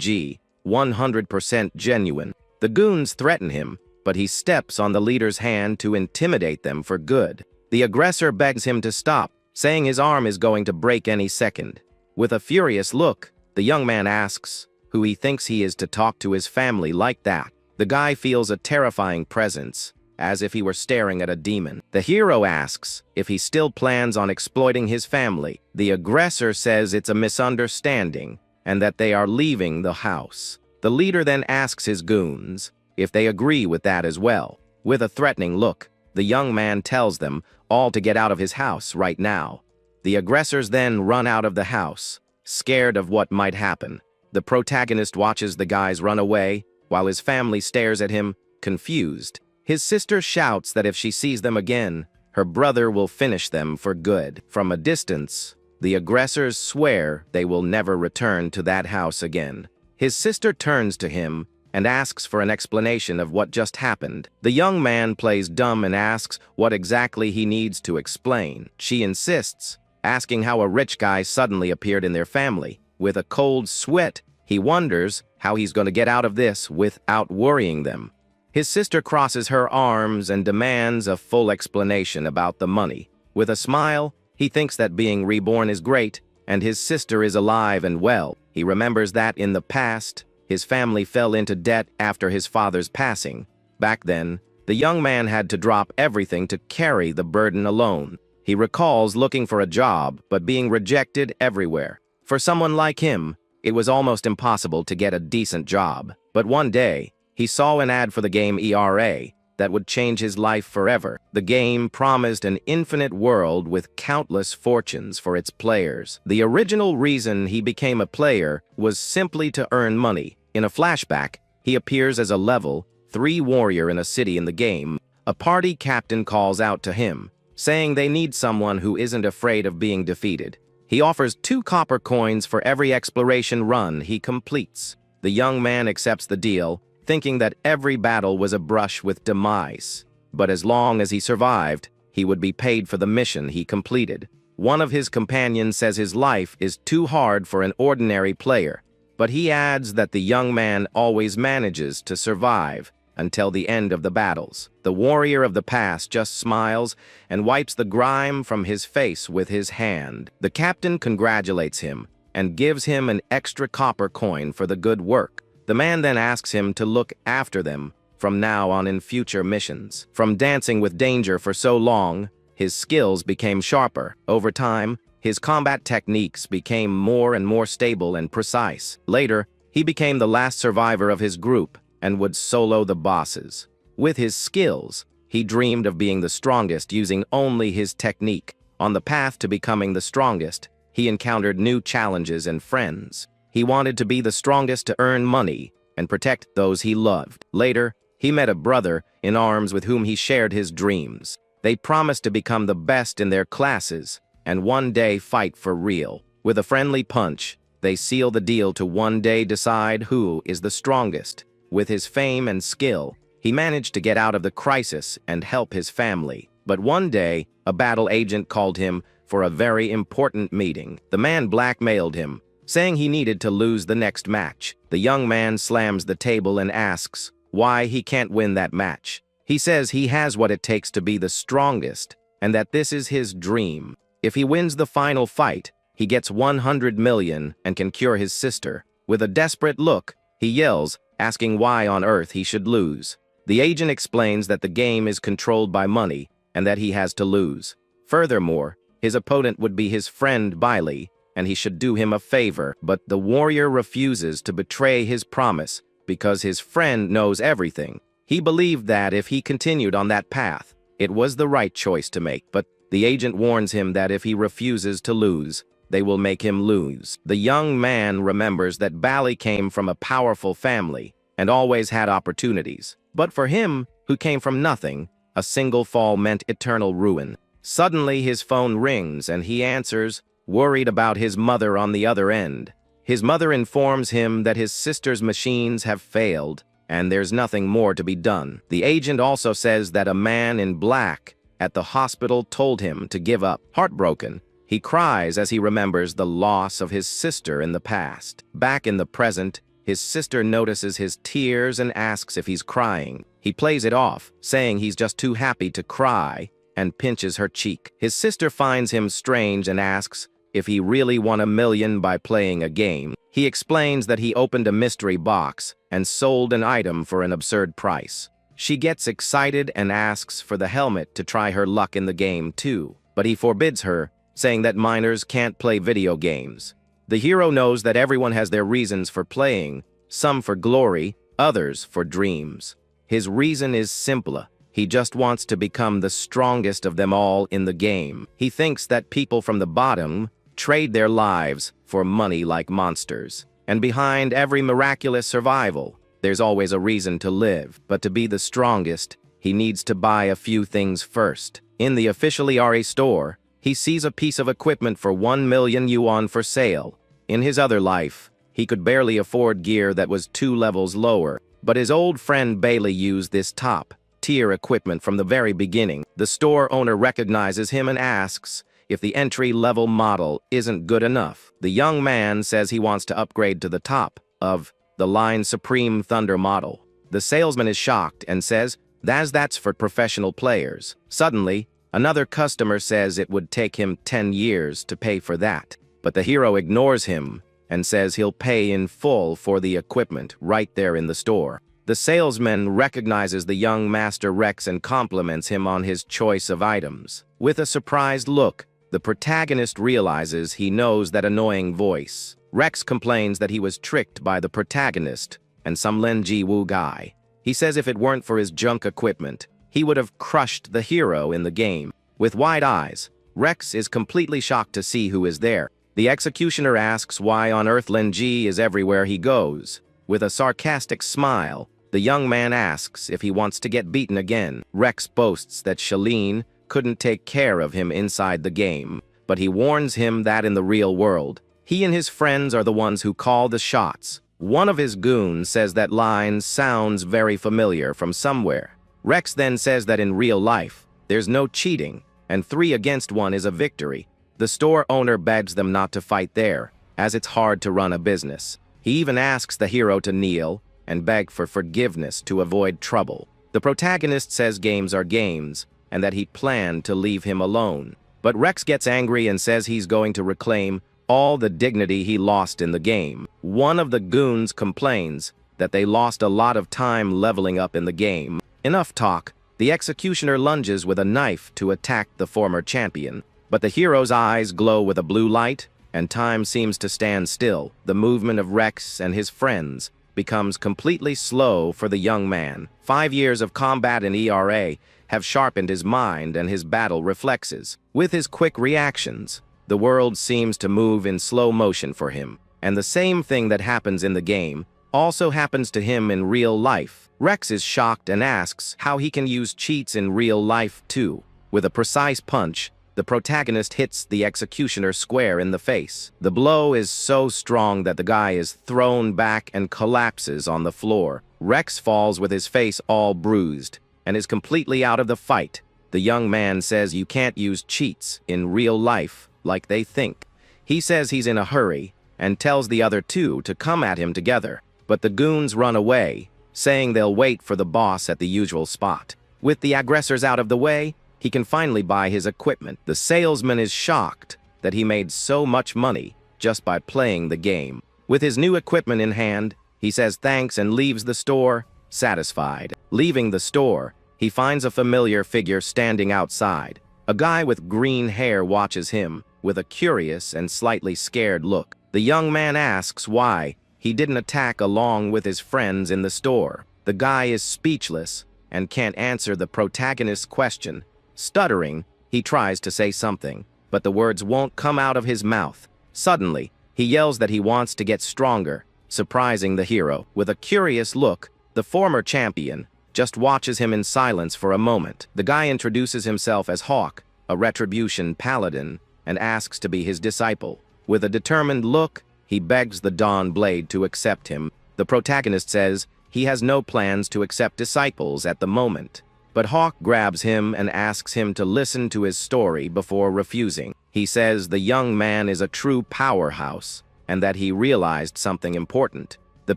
Ji, 100% genuine. The goons threaten him, but he steps on the leader's hand to intimidate them for good. The aggressor begs him to stop, saying his arm is going to break any second. With a furious look, the young man asks who he thinks he is to talk to his family like that. The guy feels a terrifying presence, as if he were staring at a demon. The hero asks if he still plans on exploiting his family. The aggressor says it's a misunderstanding and that they are leaving the house. The leader then asks his goons if they agree with that as well. With a threatening look, the young man tells them all to get out of his house right now. The aggressors then run out of the house, scared of what might happen. The protagonist watches the guys run away, while his family stares at him, confused. His sister shouts that if she sees them again, her brother will finish them for good. From a distance, the aggressors swear they will never return to that house again. His sister turns to him and asks for an explanation of what just happened. The young man plays dumb and asks what exactly he needs to explain. She insists, asking how a rich guy suddenly appeared in their family. With a cold sweat, he wonders how he's going to get out of this without worrying them. His sister crosses her arms and demands a full explanation about the money. With a smile, he thinks that being reborn is great, and his sister is alive and well. He remembers that in the past, his family fell into debt after his father's passing. Back then, the young man had to drop everything to carry the burden alone. He recalls looking for a job, but being rejected everywhere. For someone like him, it was almost impossible to get a decent job. But one day, he saw an ad for the game ERA that would change his life forever. The game promised an infinite world with countless fortunes for its players. The original reason he became a player was simply to earn money. In a flashback, he appears as a level 3 warrior in a city in the game. A party captain calls out to him, saying they need someone who isn't afraid of being defeated. He offers 2 copper coins for every exploration run he completes. The young man accepts the deal, thinking that every battle was a brush with demise. But as long as he survived, he would be paid for the mission he completed. One of his companions says his life is too hard for an ordinary player, but he adds that the young man always manages to survive until the end of the battles. The warrior of the past just smiles and wipes the grime from his face with his hand. The captain congratulates him and gives him an extra copper coin for the good work. The man then asks him to look after them from now on in future missions. From dancing with danger for so long, his skills became sharper. Over time, his combat techniques became more and more stable and precise. Later, he became the last survivor of his group and would solo the bosses. With his skills, he dreamed of being the strongest using only his technique. On the path to becoming the strongest, he encountered new challenges and friends. He wanted to be the strongest to earn money and protect those he loved. Later, he met a brother in arms with whom he shared his dreams. They promised to become the best in their classes and one day fight for real. With a friendly punch, they seal the deal to one day decide who is the strongest. With his fame and skill, he managed to get out of the crisis and help his family. But one day, a battle agent called him for a very important meeting. The man blackmailed him, saying he needed to lose the next match. The young man slams the table and asks why he can't win that match. He says he has what it takes to be the strongest and that this is his dream. If he wins the final fight, he gets 100 million and can cure his sister. With a desperate look, he yells, asking why on earth he should lose. The agent explains that the game is controlled by money and that he has to lose. Furthermore, his opponent would be his friend Bailey, and he should do him a favor, but the warrior refuses to betray his promise because his friend knows everything. He believed that if he continued on that path, it was the right choice to make, but the agent warns him that if he refuses to lose, they will make him lose. The young man remembers that Bali came from a powerful family and always had opportunities. But for him, who came from nothing, a single fall meant eternal ruin. Suddenly his phone rings and he answers, worried about his mother on the other end. His mother informs him that his sister's machines have failed and there's nothing more to be done. The agent also says that a man in black at the hospital told him to give up. Heartbroken, he cries as he remembers the loss of his sister in the past. Back in the present, his sister notices his tears and asks if he's crying. He plays it off, saying he's just too happy to cry, and pinches her cheek. His sister finds him strange and asks if he really won $1 million by playing a game. He explains that he opened a mystery box and sold an item for an absurd price. She gets excited and asks for the helmet to try her luck in the game too, but he forbids her, saying that minors can't play video games. The hero knows that everyone has their reasons for playing, some for glory, others for dreams. His reason is simple. He just wants to become the strongest of them all in the game. He thinks that people from the bottom trade their lives for money like monsters. And behind every miraculous survival, there's always a reason to live. But to be the strongest, he needs to buy a few things first. In the official ERA store, he sees a piece of equipment for 1 million yuan for sale. In his other life, he could barely afford gear that was 2 levels lower, but his old friend Bailey used this top-tier equipment from the very beginning. The store owner recognizes him and asks if the entry-level model isn't good enough. The young man says he wants to upgrade to the top of the line Supreme Thunder model. The salesman is shocked and says that's for professional players. Suddenly, another customer says it would take him 10 years to pay for that. But the hero ignores him and says he'll pay in full for the equipment right there in the store. The salesman recognizes the young Master Rex and compliments him on his choice of items. With a surprised look, the protagonist realizes he knows that annoying voice. Rex complains that he was tricked by the protagonist and some Lin Ji Woo guy. He says if it weren't for his junk equipment, he would have crushed the hero in the game. With wide eyes, Rex is completely shocked to see who is there. The executioner asks why on earth Lin Ji is everywhere he goes. With a sarcastic smile, the young man asks if he wants to get beaten again. Rex boasts that Shalene couldn't take care of him inside the game, but he warns him that in the real world, he and his friends are the ones who call the shots. One of his goons says that line sounds very familiar from somewhere. Rex then says that in real life, there's no cheating, and 3 against 1 is a victory. The store owner begs them not to fight there, as it's hard to run a business. He even asks the hero to kneel and beg for forgiveness to avoid trouble. The protagonist says games are games, and that he planned to leave him alone. But Rex gets angry and says he's going to reclaim all the dignity he lost in the game. One of the goons complains that they lost a lot of time leveling up in the game. Enough talk. The executioner lunges with a knife to attack the former champion, but the hero's eyes glow with a blue light, and time seems to stand still. The movement of Rex and his friends becomes completely slow for the young man. 5 years of combat in ERA have sharpened his mind and his battle reflexes. With his quick reactions, the world seems to move in slow motion for him, and the same thing that happens in the game also happens to him in real life. Rex is shocked and asks how he can use cheats in real life too. With a precise punch, the protagonist hits the executioner square in the face. The blow is so strong that the guy is thrown back and collapses on the floor. Rex falls with his face all bruised and is completely out of the fight. The young man says you can't use cheats in real life like they think. He says he's in a hurry and tells the other 2 to come at him together, but the goons run away, saying they'll wait for the boss at the usual spot. With the aggressors out of the way, he can finally buy his equipment. The salesman is shocked that he made so much money just by playing the game. With his new equipment in hand, he says thanks and leaves the store, satisfied. Leaving the store, he finds a familiar figure standing outside. A guy with green hair watches him with a curious and slightly scared look. The young man asks why he didn't attack along with his friends in the store. The guy is speechless and can't answer the protagonist's question. Stuttering, he tries to say something, but the words won't come out of his mouth. Suddenly, he yells that he wants to get stronger, surprising the hero. With a curious look, the former champion just watches him in silence for a moment. The guy introduces himself as Hawk, a retribution paladin, and asks to be his disciple. With a determined look, he begs the Dawn Blade to accept him. The protagonist says he has no plans to accept disciples at the moment. But Hawk grabs him and asks him to listen to his story before refusing. He says the young man is a true powerhouse and that he realized something important. The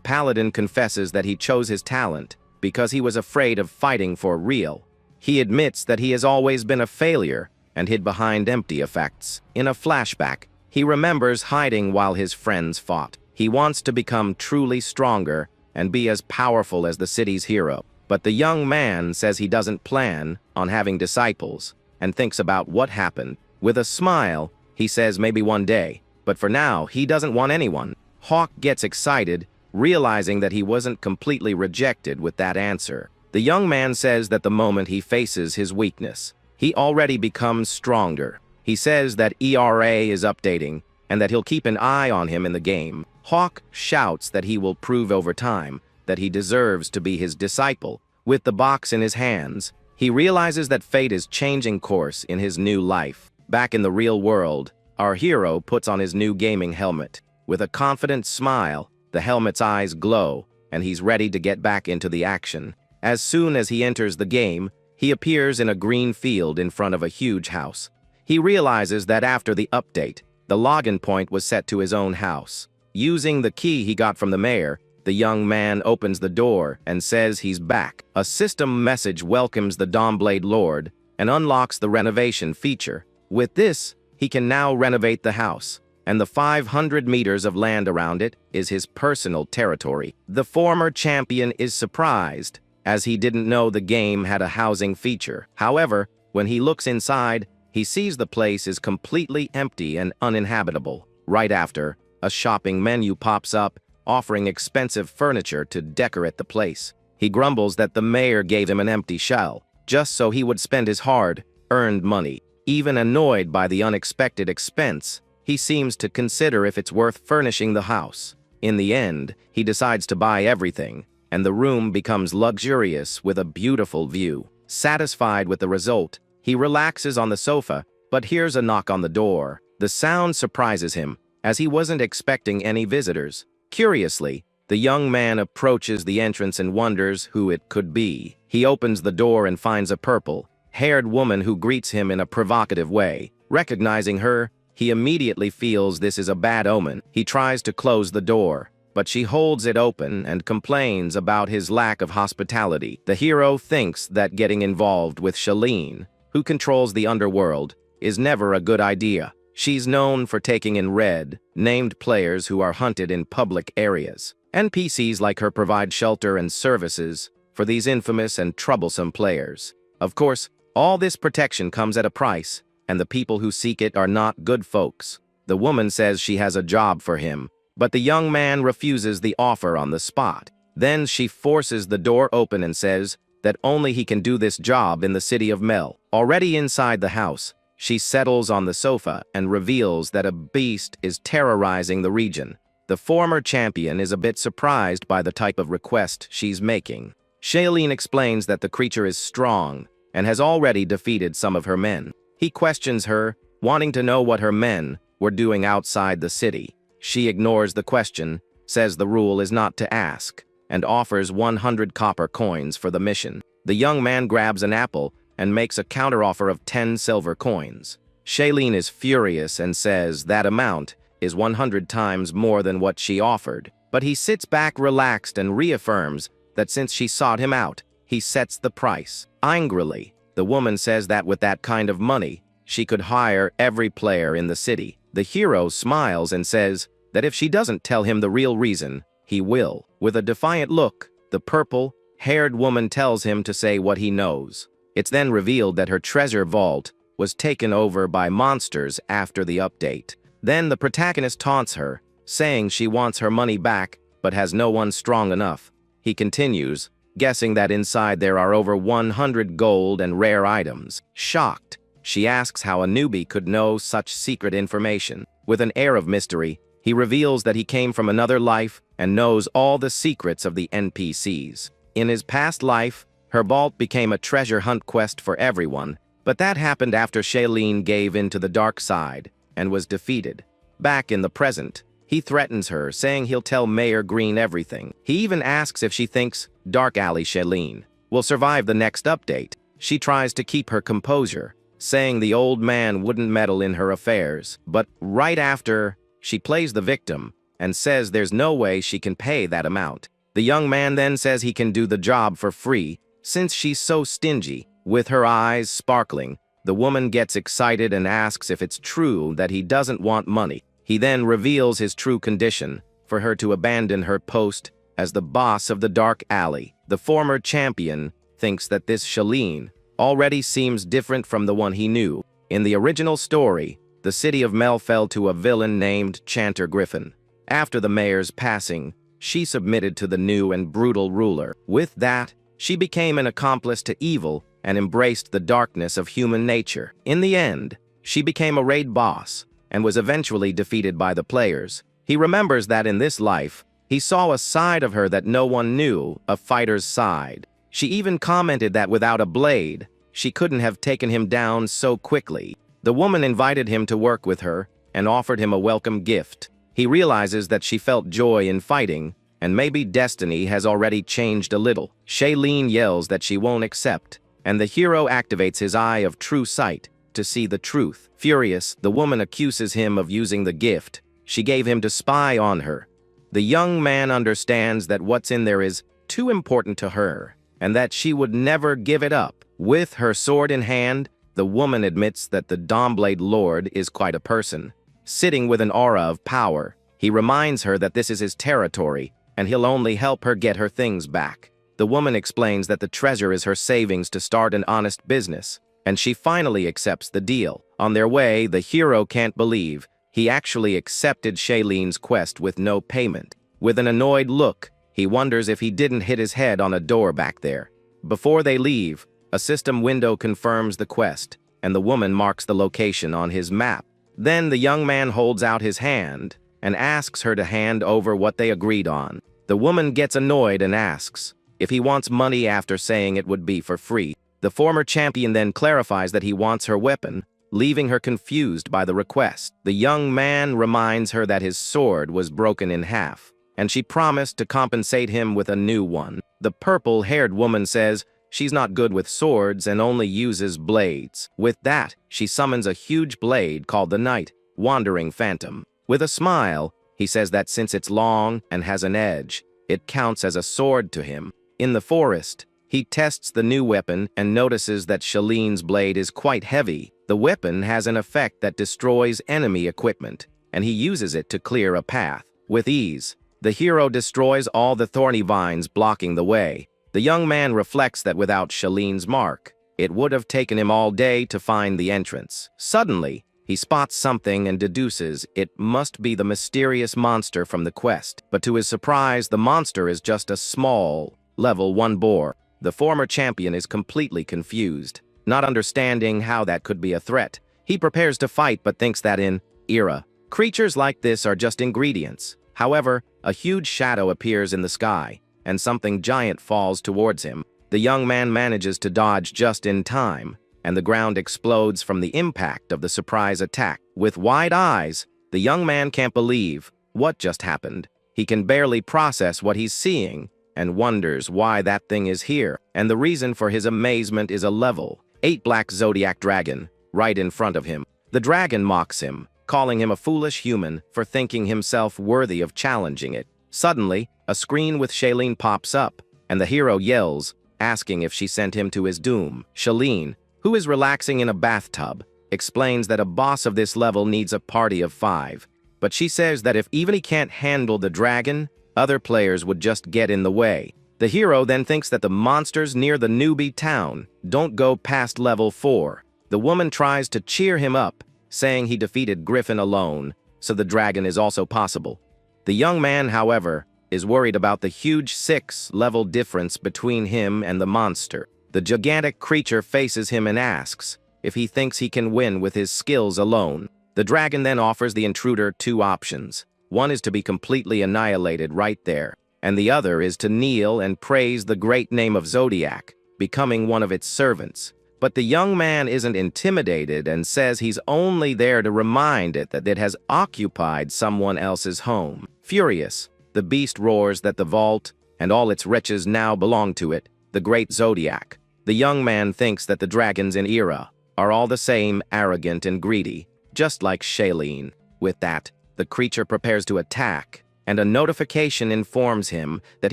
paladin confesses that he chose his talent because he was afraid of fighting for real. He admits that he has always been a failure and hid behind empty effects. In a flashback, he remembers hiding while his friends fought. He wants to become truly stronger and be as powerful as the city's hero. But the young man says he doesn't plan on having disciples and thinks about what happened. With a smile, he says maybe one day, but for now, he doesn't want anyone. Hawk gets excited, realizing that he wasn't completely rejected with that answer. The young man says that the moment he faces his weakness, he already becomes stronger. He says that ERA is updating and that he'll keep an eye on him in the game. Hawk shouts that he will prove over time that he deserves to be his disciple. With the box in his hands, he realizes that fate is changing course in his new life. Back in the real world, our hero puts on his new gaming helmet. With a confident smile, the helmet's eyes glow, and he's ready to get back into the action. As soon as he enters the game, he appears in a green field in front of a huge house. He realizes that after the update, the login point was set to his own house. Using the key he got from the mayor, the young man opens the door and says he's back. A system message welcomes the Dawnblade Lord and unlocks the renovation feature. With this, he can now renovate the house, and the 500 meters of land around it is his personal territory. The former champion is surprised, as he didn't know the game had a housing feature. However, when he looks inside, he sees the place is completely empty and uninhabitable. Right after, a shopping menu pops up, offering expensive furniture to decorate the place. He grumbles that the mayor gave him an empty shell, just so he would spend his hard-earned money. Even annoyed by the unexpected expense, he seems to consider if it's worth furnishing the house. In the end, he decides to buy everything, and the room becomes luxurious with a beautiful view. Satisfied with the result, he relaxes on the sofa but hears a knock on the door. The sound surprises him, as he wasn't expecting any visitors. Curiously, the young man approaches the entrance and wonders who it could be. He opens the door and finds a purple-haired woman who greets him in a provocative way. Recognizing her, he immediately feels this is a bad omen. He tries to close the door, but she holds it open and complains about his lack of hospitality. The hero thinks that getting involved with Shaleen, who controls the underworld, is never a good idea. She's known for taking in named players who are hunted in public areas. NPCs like her provide shelter and services for these infamous and troublesome players. Of course, all this protection comes at a price, and the people who seek it are not good folks. The woman says she has a job for him, but the young man refuses the offer on the spot. Then she forces the door open and says that only he can do this job in the city of Mel. Already inside the house, she settles on the sofa and reveals that a beast is terrorizing the region. The former champion is a bit surprised by the type of request she's making. Shaleen explains that the creature is strong and has already defeated some of her men. He questions her, wanting to know what her men were doing outside the city. She ignores the question, says the rule is not to ask, and offers 100 copper coins for the mission. The young man grabs an apple and makes a counteroffer of 10 silver coins. Shaleen is furious and says that amount is 100 times more than what she offered, but he sits back relaxed and reaffirms that since she sought him out, he sets the price. Angrily, the woman says that with that kind of money, she could hire every player in the city. The hero smiles and says that if she doesn't tell him the real reason, he will. With a defiant look, the purple-haired woman tells him to say what he knows. It's then revealed that her treasure vault was taken over by monsters after the update. Then the protagonist taunts her, saying she wants her money back but has no one strong enough. He continues, guessing that inside there are over 100 gold and rare items. Shocked, she asks how a newbie could know such secret information. With an air of mystery, he reveals that he came from another life and knows all the secrets of the NPCs. In his past life, her vault became a treasure hunt quest for everyone, but that happened after Shaleen gave in to the dark side and was defeated. Back in the present, he threatens her, saying he'll tell Mayor Green everything. He even asks if she thinks Dark Alley Shaleen will survive the next update. She tries to keep her composure, saying the old man wouldn't meddle in her affairs, but right after, she plays the victim and says there's no way she can pay that amount. The young man then says he can do the job for free, since she's so stingy. With her eyes sparkling, the woman gets excited and asks if it's true that he doesn't want money. He then reveals his true condition, for her to abandon her post as the boss of the Dark Alley. The former champion thinks that this Shaleen already seems different from the one he knew. In the original story, the city of Mel fell to a villain named Chanter Griffin. After the mayor's passing, she submitted to the new and brutal ruler. With that, she became an accomplice to evil and embraced the darkness of human nature. In the end, she became a raid boss and was eventually defeated by the players. He remembers that in this life, he saw a side of her that no one knew, a fighter's side. She even commented that without a blade, she couldn't have taken him down so quickly. The woman invited him to work with her and offered him a welcome gift. He realizes that she felt joy in fighting, and maybe destiny has already changed a little. Shaleen yells that she won't accept, and the hero activates his eye of true sight to see the truth. Furious, the woman accuses him of using the gift she gave him to spy on her. The young man understands that what's in there is too important to her, and that she would never give it up. With her sword in hand, the woman admits that the Dawnblade Lord is quite a person, sitting with an aura of power. He reminds her that this is his territory, and he'll only help her get her things back. The woman explains that the treasure is her savings to start an honest business, and she finally accepts the deal. On their way, the hero can't believe he actually accepted Shaleen's quest with no payment. With an annoyed look, he wonders if he didn't hit his head on a door back there. Before they leave, a system window confirms the quest, and the woman marks the location on his map. Then the young man holds out his hand and asks her to hand over what they agreed on. The woman gets annoyed and asks if he wants money after saying it would be for free. The former champion then clarifies that he wants her weapon, leaving her confused by the request. The young man reminds her that his sword was broken in half, and she promised to compensate him with a new one. The purple-haired woman says she's not good with swords and only uses blades. With that, she summons a huge blade called the Night Wandering Phantom. With a smile, he says that since it's long and has an edge, it counts as a sword to him. In the forest, he tests the new weapon and notices that Shalene's blade is quite heavy. The weapon has an effect that destroys enemy equipment, and he uses it to clear a path. With ease, the hero destroys all the thorny vines blocking the way. The young man reflects that without Shalene's mark, it would have taken him all day to find the entrance. Suddenly, he spots something and deduces it must be the mysterious monster from the quest. But to his surprise, the monster is just a small, level 1 boar. The former champion is completely confused, not understanding how that could be a threat. He prepares to fight but thinks that in era, creatures like this are just ingredients. However, a huge shadow appears in the sky, and something giant falls towards him. The young man manages to dodge just in time, and the ground explodes from the impact of the surprise attack. With wide eyes, the young man can't believe what just happened. He can barely process what he's seeing, and wonders why that thing is here, and the reason for his amazement is a level 8 black zodiac dragon right in front of him. The dragon mocks him, calling him a foolish human for thinking himself worthy of challenging it. Suddenly, a screen with Shalene pops up, and the hero yells, asking if she sent him to his doom. Shalene, who is relaxing in a bathtub, explains that a boss of this level needs a party of 5, but she says that if even he can't handle the dragon, other players would just get in the way. The hero then thinks that the monsters near the newbie town don't go past level 4. The woman tries to cheer him up, saying he defeated Griffin alone, so the dragon is also possible. The young man, however, is worried about the huge 6-level difference between him and the monster. The gigantic creature faces him and asks if he thinks he can win with his skills alone. The dragon then offers the intruder 2 options. One is to be completely annihilated right there, and the other is to kneel and praise the great name of Zodiac, becoming one of its servants. But the young man isn't intimidated and says he's only there to remind it that it has occupied someone else's home. Furious, the beast roars that the vault and all its riches now belong to it, the great Zodiac. The young man thinks that the dragons in Era are all the same, arrogant and greedy, just like Shalene. With that, the creature prepares to attack, and a notification informs him that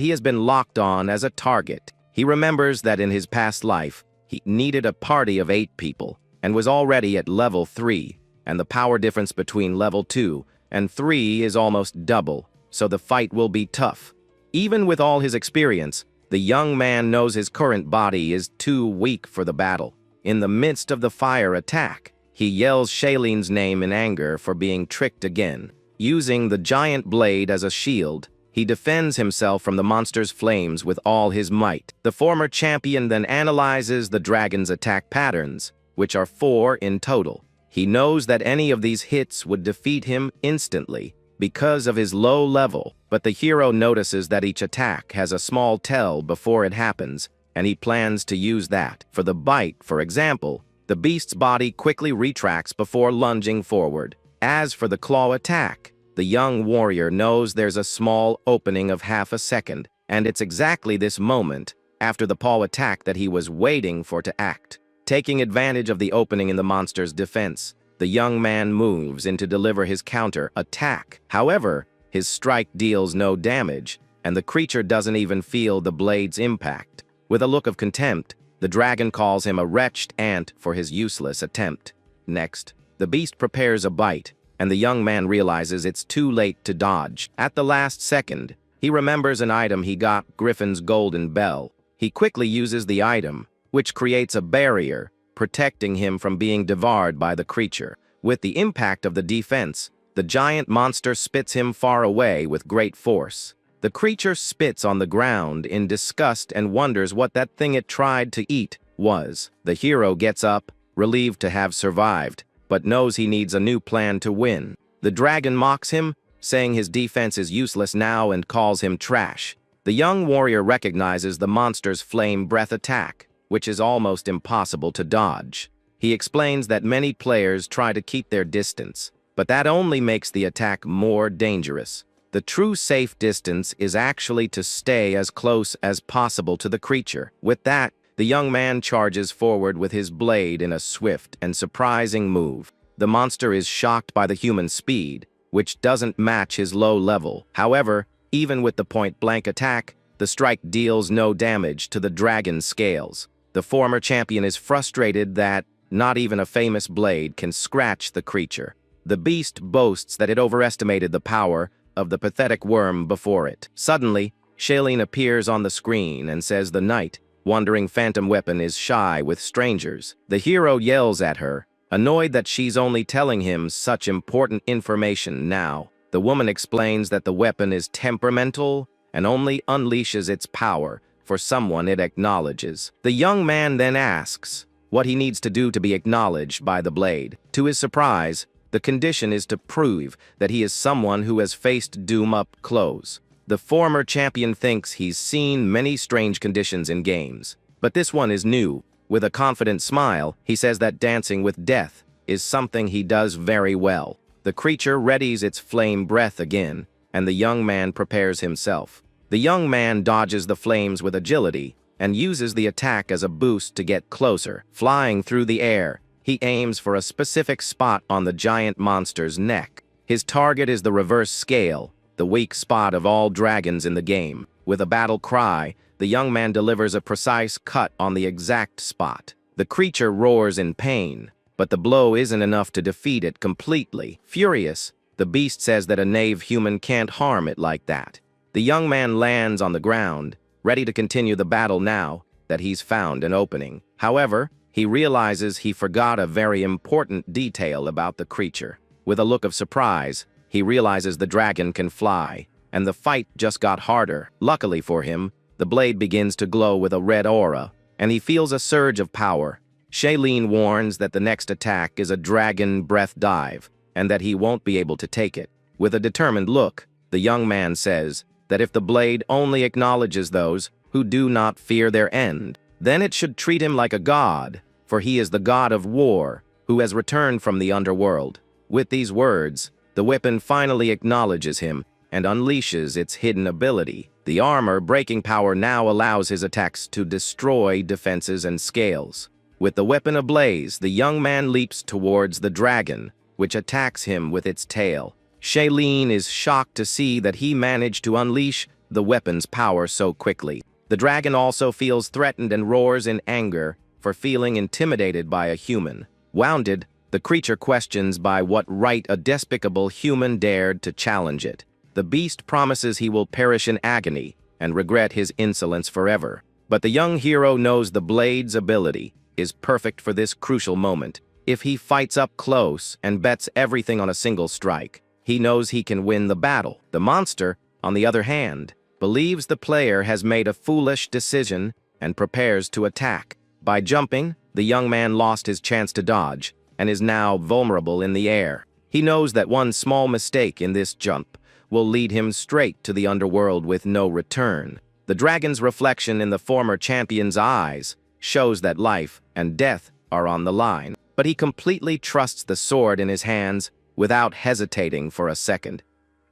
he has been locked on as a target. He remembers that in his past life, he needed a party of 8 people, and was already at level 3, and the power difference between level 2 and 3 is almost double, so the fight will be tough. Even with all his experience, the young man knows his current body is too weak for the battle. In the midst of the fire attack, he yells Shalene's name in anger for being tricked again. Using the giant blade as a shield, he defends himself from the monster's flames with all his might. The former champion then analyzes the dragon's attack patterns, which are 4 in total. He knows that any of these hits would defeat him instantly because of his low level, but the hero notices that each attack has a small tell before it happens, and he plans to use that. For the bite, for example, the beast's body quickly retracts before lunging forward. As for the claw attack, the young warrior knows there's a small opening of half a second, and it's exactly this moment, after the paw attack, that he was waiting for to act. Taking advantage of the opening in the monster's defense, the young man moves in to deliver his counter attack. However, his strike deals no damage, and the creature doesn't even feel the blade's impact. With a look of contempt, the dragon calls him a wretched ant for his useless attempt. Next, the beast prepares a bite, and the young man realizes it's too late to dodge. At the last second, he remembers an item he got, Griffin's golden bell. He quickly uses the item, which creates a barrier, protecting him from being devoured by the creature. With the impact of the defense, the giant monster spits him far away with great force. The creature spits on the ground in disgust and wonders what that thing it tried to eat was. The hero gets up, relieved to have survived, but knows he needs a new plan to win. The dragon mocks him, saying his defense is useless now and calls him trash. The young warrior recognizes the monster's flame breath attack, which is almost impossible to dodge. He explains that many players try to keep their distance, but that only makes the attack more dangerous. The true safe distance is actually to stay as close as possible to the creature. With that, the young man charges forward with his blade in a swift and surprising move. The monster is shocked by the human speed, which doesn't match his low level. However, even with the point-blank attack, the strike deals no damage to the dragon's scales. The former champion is frustrated that not even a famous blade can scratch the creature. The beast boasts that it overestimated the power of the pathetic worm before it. Suddenly, Shailene appears on the screen and says the knight, wandering phantom weapon, is shy with strangers. The hero yells at her, annoyed that she's only telling him such important information now. The woman explains that the weapon is temperamental and only unleashes its power for someone it acknowledges. The young man then asks what he needs to do to be acknowledged by the blade. To his surprise, the condition is to prove that he is someone who has faced doom up close. The former champion thinks he's seen many strange conditions in games, but this one is new. With a confident smile, he says that dancing with death is something he does very well. The creature readies its flame breath again, and the young man prepares himself. The young man dodges the flames with agility and uses the attack as a boost to get closer. Flying through the air, he aims for a specific spot on the giant monster's neck. His target is the reverse scale, the weak spot of all dragons in the game. With a battle cry, the young man delivers a precise cut on the exact spot. The creature roars in pain, but the blow isn't enough to defeat it completely. Furious, the beast says that a knave human can't harm it like that. The young man lands on the ground, ready to continue the battle now that he's found an opening. However, he realizes he forgot a very important detail about the creature. With a look of surprise, he realizes the dragon can fly, and the fight just got harder. Luckily for him, the blade begins to glow with a red aura, and he feels a surge of power. Shailene warns that the next attack is a dragon breath dive, and that he won't be able to take it. With a determined look, the young man says that if the blade only acknowledges those who do not fear their end, then it should treat him like a god, for he is the god of war, who has returned from the underworld. With these words, the weapon finally acknowledges him and unleashes its hidden ability. The armor-breaking power now allows his attacks to destroy defenses and scales. With the weapon ablaze, the young man leaps towards the dragon, which attacks him with its tail. Shailene is shocked to see that he managed to unleash the weapon's power so quickly. The dragon also feels threatened and roars in anger for feeling intimidated by a human. Wounded, the creature questions by what right a despicable human dared to challenge it. The beast promises he will perish in agony and regret his insolence forever. But the young hero knows the blade's ability is perfect for this crucial moment. If he fights up close and bets everything on a single strike, he knows he can win the battle. The monster, on the other hand, believes the player has made a foolish decision and prepares to attack. By jumping, the young man lost his chance to dodge and is now vulnerable in the air. He knows that one small mistake in this jump will lead him straight to the underworld with no return. The dragon's reflection in the former champion's eyes shows that life and death are on the line, but he completely trusts the sword in his hands without hesitating for a second.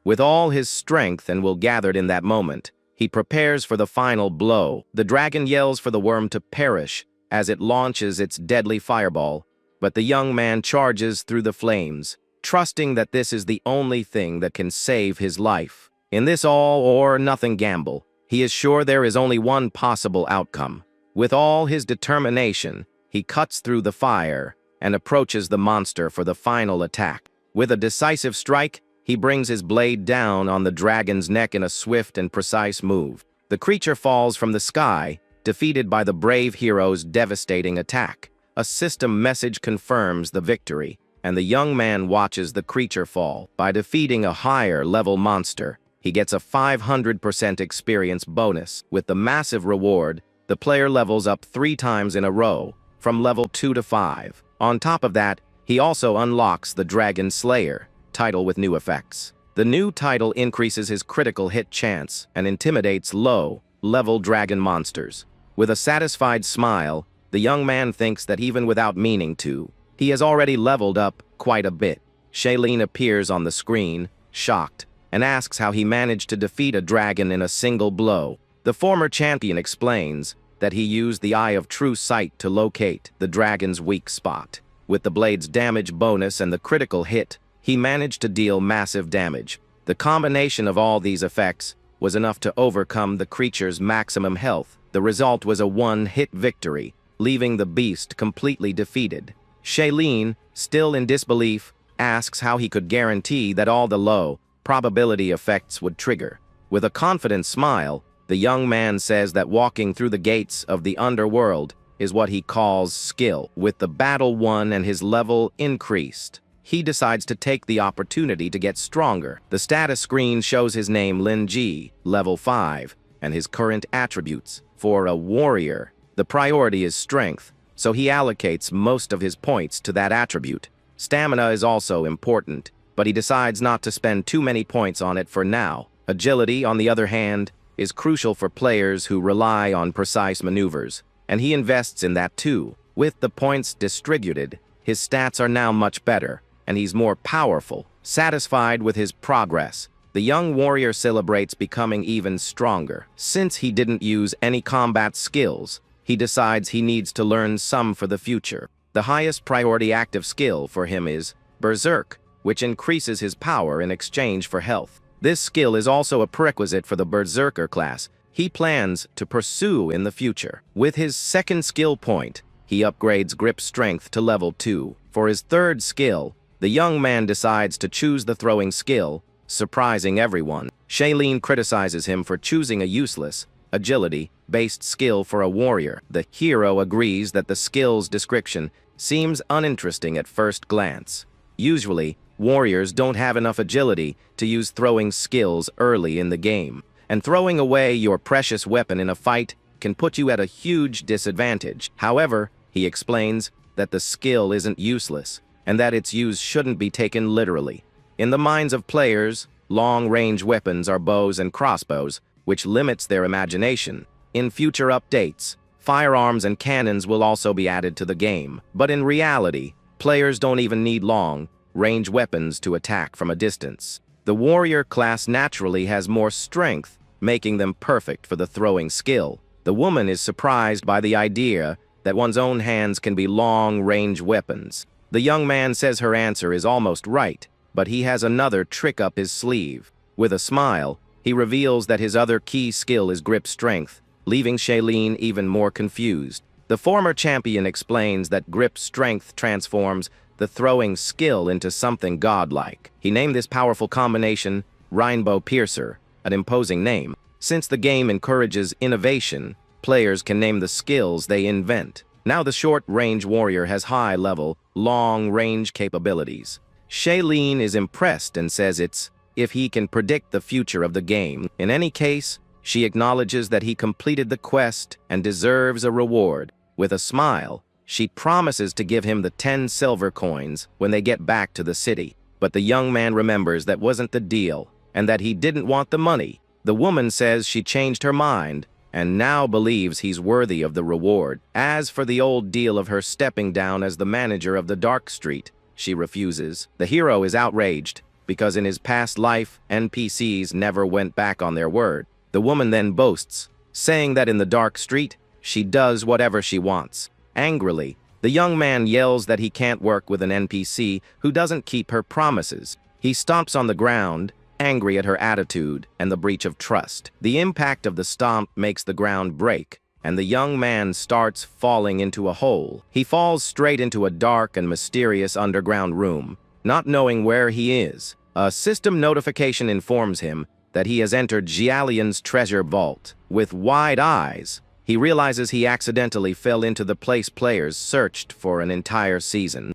With all his strength and will gathered in that moment, he prepares for the final blow. The dragon yells for the worm to perish as it launches its deadly fireball, but the young man charges through the flames, trusting that this is the only thing that can save his life. In this all-or-nothing gamble, he is sure there is only one possible outcome. With all his determination, he cuts through the fire and approaches the monster for the final attack. With a decisive strike, he brings his blade down on the dragon's neck in a swift and precise move. The creature falls from the sky, defeated by the brave hero's devastating attack. A system message confirms the victory, and the young man watches the creature fall. By defeating a higher-level monster, he gets a 500% experience bonus. With the massive reward, the player levels up 3 times in a row, from level 2 to 5. On top of that, he also unlocks the Dragon Slayer title with new effects. The new title increases his critical hit chance and intimidates low-level dragon monsters. With a satisfied smile, The young man thinks that even without meaning to, he has already leveled up quite a bit. Shailene appears on the screen, shocked, and asks how he managed to defeat a dragon in a single blow. The former champion explains that he used the Eye of True Sight to locate the dragon's weak spot. With the blade's damage bonus and the critical hit, he managed to deal massive damage. The combination of all these effects was enough to overcome the creature's maximum health. The result was a one-hit victory, leaving the beast completely defeated. Shailene, still in disbelief, asks how he could guarantee that all the low probability effects would trigger. With a confident smile, the young man says that walking through the gates of the underworld is what he calls skill. With the battle won and his level increased, he decides to take the opportunity to get stronger. The status screen shows his name Lin Ji, level 5, and his current attributes. For a warrior, the priority is strength, so he allocates most of his points to that attribute. Stamina is also important, but he decides not to spend too many points on it for now. Agility, on the other hand, is crucial for players who rely on precise maneuvers, and he invests in that too. With the points distributed, his stats are now much better, and he's more powerful. Satisfied with his progress, the young warrior celebrates becoming even stronger. Since he didn't use any combat skills, he decides he needs to learn some for the future. The highest priority active skill for him is Berserk, which increases his power in exchange for health. This skill is also a prerequisite for the Berserker class he plans to pursue in the future. With his second skill point, he upgrades grip strength to level 2. For his third skill, the young man decides to choose the throwing skill, surprising everyone. Shailene criticizes him for choosing a useless, agility-based skill for a warrior. The hero agrees that the skill's description seems uninteresting at first glance. Usually, warriors don't have enough agility to use throwing skills early in the game, and throwing away your precious weapon in a fight can put you at a huge disadvantage. However, he explains that the skill isn't useless, and that its use shouldn't be taken literally. In the minds of players, long-range weapons are bows and crossbows, which limits their imagination. In future updates, firearms and cannons will also be added to the game, but in reality, players don't even need long-range weapons to attack from a distance. The warrior class naturally has more strength, making them perfect for the throwing skill. The woman is surprised by the idea that one's own hands can be long-range weapons. The young man says her answer is almost right, but he has another trick up his sleeve. With a smile, he reveals that his other key skill is grip strength, leaving Shailene even more confused. The former champion explains that grip strength transforms the throwing skill into something godlike. He named this powerful combination Rainbow Piercer, an imposing name. Since the game encourages innovation, players can name the skills they invent. Now the short-range warrior has high-level, long-range capabilities. Shailene is impressed and says it's if he can predict the future of the game. In any case, she acknowledges that he completed the quest and deserves a reward. With a smile, she promises to give him the 10 silver coins when they get back to the city. But the young man remembers that wasn't the deal, and that he didn't want the money. The woman says she changed her mind, and now believes he's worthy of the reward. As for the old deal of her stepping down as the manager of the Dark Street, she refuses. The hero is outraged, because in his past life, NPCs never went back on their word. The woman then boasts, saying that in the Dark Street, she does whatever she wants. Angrily, the young man yells that he can't work with an NPC who doesn't keep her promises. He stomps on the ground, angry at her attitude and the breach of trust. The impact of the stomp makes the ground break, and the young man starts falling into a hole. He falls straight into a dark and mysterious underground room, not knowing where he is. A system notification informs him that he has entered Jialian's treasure vault. With wide eyes, he realizes he accidentally fell into the place players searched for an entire season.